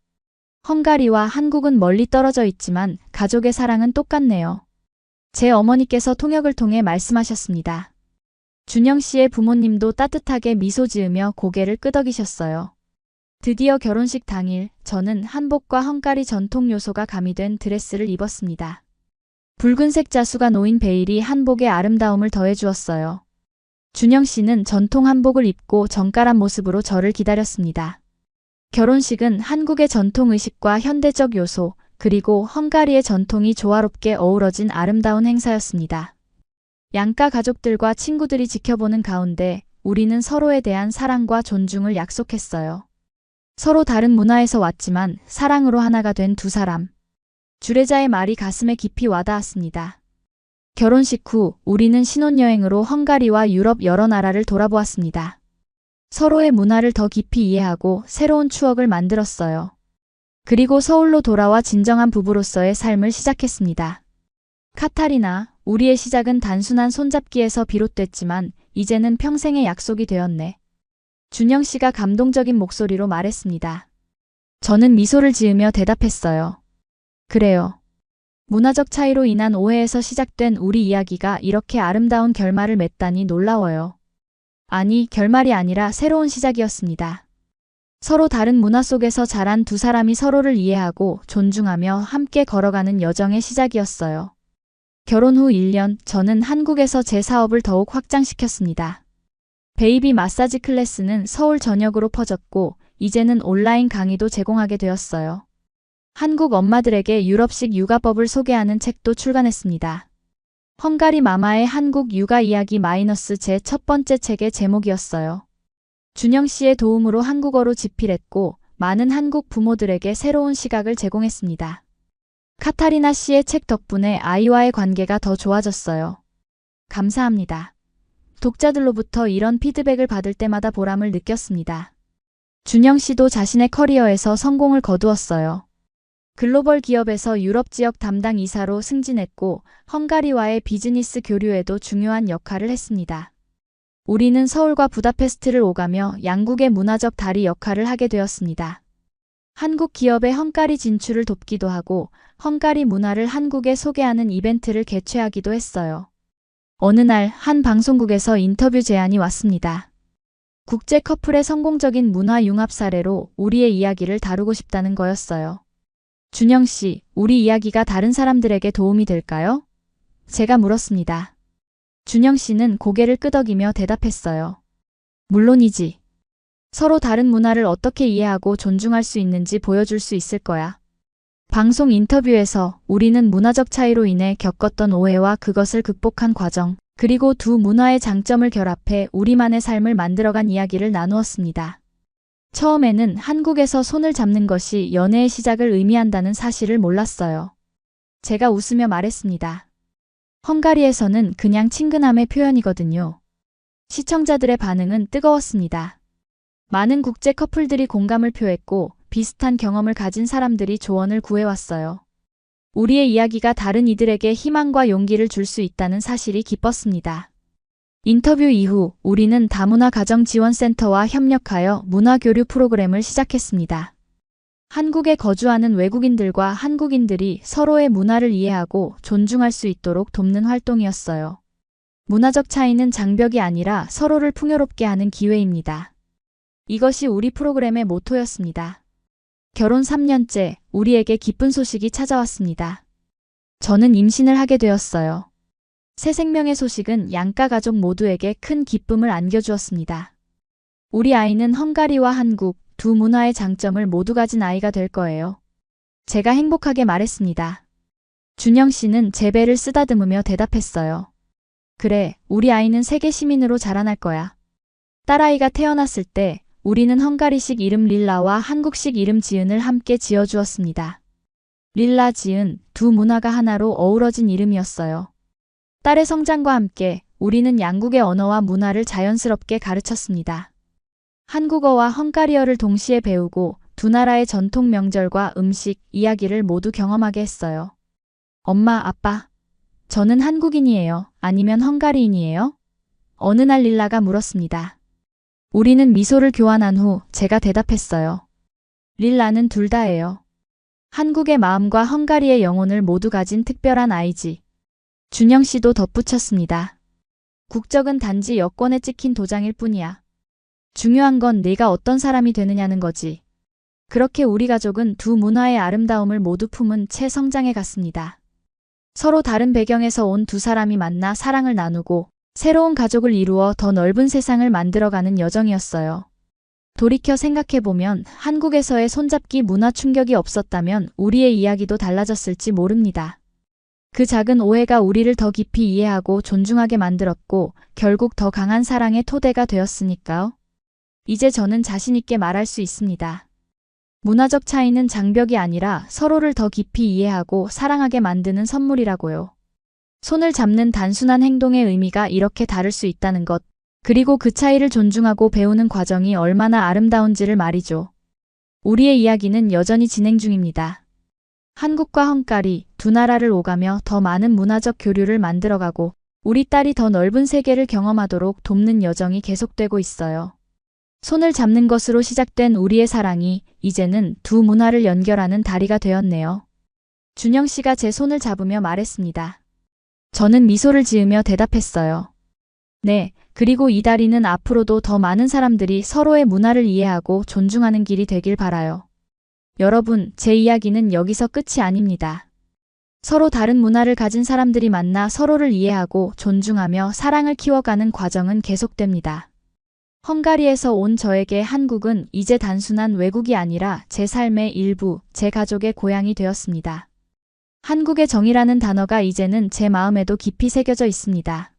[SPEAKER 1] 헝가리와 한국은 멀리 떨어져 있지만 가족의 사랑은 똑같네요. 제 어머니께서 통역을 통해 말씀하셨습니다. 준영 씨의 부모님도 따뜻하게 미소 지으며 고개를 끄덕이셨어요. 드디어 결혼식 당일 저는 한복과 헝가리 전통 요소가 가미된 드레스를 입었습니다. 붉은색 자수가 놓인 베일이 한복의 아름다움을 더해주었어요. 준영 씨는 전통 한복을 입고 정갈한 모습으로 저를 기다렸습니다. 결혼식은 한국의 전통 의식과 현대적 요소, 그리고 헝가리의 전통이 조화롭게 어우러진 아름다운 행사였습니다. 양가 가족들과 친구들이 지켜보는 가운데 우리는 서로에 대한 사랑과 존중을 약속했어요. 서로 다른 문화에서 왔지만 사랑으로 하나가 된 두 사람. 주례자의 말이 가슴에 깊이 와닿았습니다. 결혼식 후 우리는 신혼여행으로 헝가리와 유럽 여러 나라를 돌아보았습니다. 서로의 문화를 더 깊이 이해하고 새로운 추억을 만들었어요. 그리고 서울로 돌아와 진정한 부부로서의 삶을 시작했습니다. 카타리나, 우리의 시작은 단순한 손잡기에서 비롯됐지만 이제는 평생의 약속이 되었네. 준영 씨가 감동적인 목소리로 말했습니다. 저는 미소를 지으며 대답했어요. 그래요. 문화적 차이로 인한 오해에서 시작된 우리 이야기가 이렇게 아름다운 결말을 맺다니 놀라워요. 아니, 결말이 아니라 새로운 시작이었습니다. 서로 다른 문화 속에서 자란 두 사람이 서로를 이해하고 존중하며 함께 걸어가는 여정의 시작이었어요. 결혼 후 1년, 저는 한국에서 제 사업을 더욱 확장시켰습니다. 베이비 마사지 클래스는 서울 전역으로 퍼졌고, 이제는 온라인 강의도 제공하게 되었어요. 한국 엄마들에게 유럽식 육아법을 소개하는 책도 출간했습니다. 헝가리 마마의 한국 육아 이야기 마이너스 제 첫 번째 책의 제목이었어요. 준영 씨의 도움으로 한국어로 집필했고 많은 한국 부모들에게 새로운 시각을 제공했습니다. 카타리나 씨의 책 덕분에 아이와의 관계가 더 좋아졌어요. 감사합니다. 독자들로부터 이런 피드백을 받을 때마다 보람을 느꼈습니다. 준영 씨도 자신의 커리어에서 성공을 거두었어요. 글로벌 기업에서 유럽 지역 담당 이사로 승진했고 헝가리와의 비즈니스 교류에도 중요한 역할을 했습니다. 우리는 서울과 부다페스트를 오가며 양국의 문화적 다리 역할을 하게 되었습니다. 한국 기업의 헝가리 진출을 돕기도 하고 헝가리 문화를 한국에 소개하는 이벤트를 개최하기도 했어요. 어느 날 한 방송국에서 인터뷰 제안이 왔습니다. 국제 커플의 성공적인 문화 융합 사례로 우리의 이야기를 다루고 싶다는 거였어요. 준영 씨, 우리 이야기가 다른 사람들에게 도움이 될까요? 제가 물었습니다. 준영 씨는 고개를 끄덕이며 대답했어요. 물론이지. 서로 다른 문화를 어떻게 이해하고 존중할 수 있는지 보여줄 수 있을 거야. 방송 인터뷰에서 우리는 문화적 차이로 인해 겪었던 오해와 그것을 극복한 과정, 그리고 두 문화의 장점을 결합해 우리만의 삶을 만들어간 이야기를 나누었습니다. 처음에는 한국에서 손을 잡는 것이 연애의 시작을 의미한다는 사실을 몰랐어요. 제가 웃으며 말했습니다. 헝가리에서는 그냥 친근함의 표현이거든요. 시청자들의 반응은 뜨거웠습니다. 많은 국제 커플들이 공감을 표했고 비슷한 경험을 가진 사람들이 조언을 구해왔어요. 우리의 이야기가 다른 이들에게 희망과 용기를 줄 수 있다는 사실이 기뻤습니다. 인터뷰 이후 우리는 다문화 가정지원센터와 협력하여 문화교류 프로그램을 시작했습니다. 한국에 거주하는 외국인들과 한국인들이 서로의 문화를 이해하고 존중할 수 있도록 돕는 활동이었어요. 문화적 차이는 장벽이 아니라 서로를 풍요롭게 하는 기회입니다. 이것이 우리 프로그램의 모토였습니다. 결혼 3년째, 우리에게 기쁜 소식이 찾아왔습니다. 저는 임신을 하게 되었어요. 새 생명의 소식은 양가 가족 모두에게 큰 기쁨을 안겨주었습니다. 우리 아이는 헝가리와 한국 두 문화의 장점을 모두 가진 아이가 될 거예요. 제가 행복하게 말했습니다. 준영 씨는 제 배를 쓰다듬으며 대답했어요. 그래, 우리 아이는 세계 시민으로 자라날 거야. 딸아이가 태어났을 때 우리는 헝가리식 이름 릴라와 한국식 이름 지은을 함께 지어주었습니다. 릴라 지은, 두 문화가 하나로 어우러진 이름이었어요. 딸의 성장과 함께 우리는 양국의 언어와 문화를 자연스럽게 가르쳤습니다. 한국어와 헝가리어를 동시에 배우고 두 나라의 전통 명절과 음식, 이야기를 모두 경험하게 했어요. 엄마, 아빠, 저는 한국인이에요. 아니면 헝가리인이에요? 어느 날 릴라가 물었습니다. 우리는 미소를 교환한 후 제가 대답했어요. 릴라는 둘 다예요. 한국의 마음과 헝가리의 영혼을 모두 가진 특별한 아이지. 준영 씨도 덧붙였습니다. 국적은 단지 여권에 찍힌 도장일 뿐이야. 중요한 건 네가 어떤 사람이 되느냐는 거지. 그렇게 우리 가족은 두 문화의 아름다움을 모두 품은 채 성장해 갔습니다. 서로 다른 배경에서 온 두 사람이 만나 사랑을 나누고 새로운 가족을 이루어 더 넓은 세상을 만들어가는 여정이었어요. 돌이켜 생각해보면 한국에서의 손잡기 문화 충격이 없었다면 우리의 이야기도 달라졌을지 모릅니다. 그 작은 오해가 우리를 더 깊이 이해하고 존중하게 만들었고 결국 더 강한 사랑의 토대가 되었으니까요. 이제 저는 자신 있게 말할 수 있습니다. 문화적 차이는 장벽이 아니라 서로를 더 깊이 이해하고 사랑하게 만드는 선물이라고요. 손을 잡는 단순한 행동의 의미가 이렇게 다를 수 있다는 것, 그리고 그 차이를 존중하고 배우는 과정이 얼마나 아름다운지를 말이죠. 우리의 이야기는 여전히 진행 중입니다. 한국과 헝가리 두 나라를 오가며 더 많은 문화적 교류를 만들어가고 우리 딸이 더 넓은 세계를 경험하도록 돕는 여정이 계속되고 있어요. 손을 잡는 것으로 시작된 우리의 사랑이 이제는 두 문화를 연결하는 다리가 되었네요. 준영 씨가 제 손을 잡으며 말했습니다. 저는 미소를 지으며 대답했어요. 네, 그리고 이 다리는 앞으로도 더 많은 사람들이 서로의 문화를 이해하고 존중하는 길이 되길 바라요. 여러분, 제 이야기는 여기서 끝이 아닙니다. 서로 다른 문화를 가진 사람들이 만나 서로를 이해하고 존중하며 사랑을 키워가는 과정은 계속됩니다. 헝가리에서 온 저에게 한국은 이제 단순한 외국이 아니라 제 삶의 일부, 제 가족의 고향이 되었습니다. 한국의 정이라는 단어가 이제는 제 마음에도 깊이 새겨져 있습니다.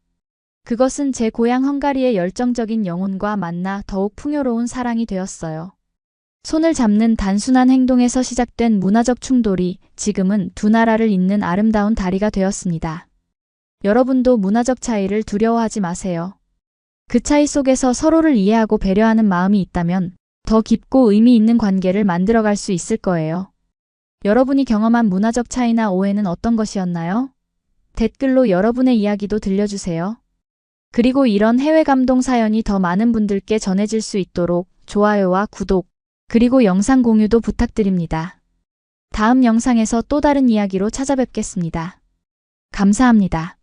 [SPEAKER 1] 그것은 제 고향 헝가리의 열정적인 영혼과 만나 더욱 풍요로운 사랑이 되었어요. 손을 잡는 단순한 행동에서 시작된 문화적 충돌이 지금은 두 나라를 잇는 아름다운 다리가 되었습니다. 여러분도 문화적 차이를 두려워하지 마세요. 그 차이 속에서 서로를 이해하고 배려하는 마음이 있다면 더 깊고 의미 있는 관계를 만들어갈 수 있을 거예요. 여러분이 경험한 문화적 차이나 오해는 어떤 것이었나요? 댓글로 여러분의 이야기도 들려주세요. 그리고 이런 해외 감동 사연이 더 많은 분들께 전해질 수 있도록 좋아요와 구독, 그리고 영상 공유도 부탁드립니다. 다음 영상에서 또 다른 이야기로 찾아뵙겠습니다. 감사합니다.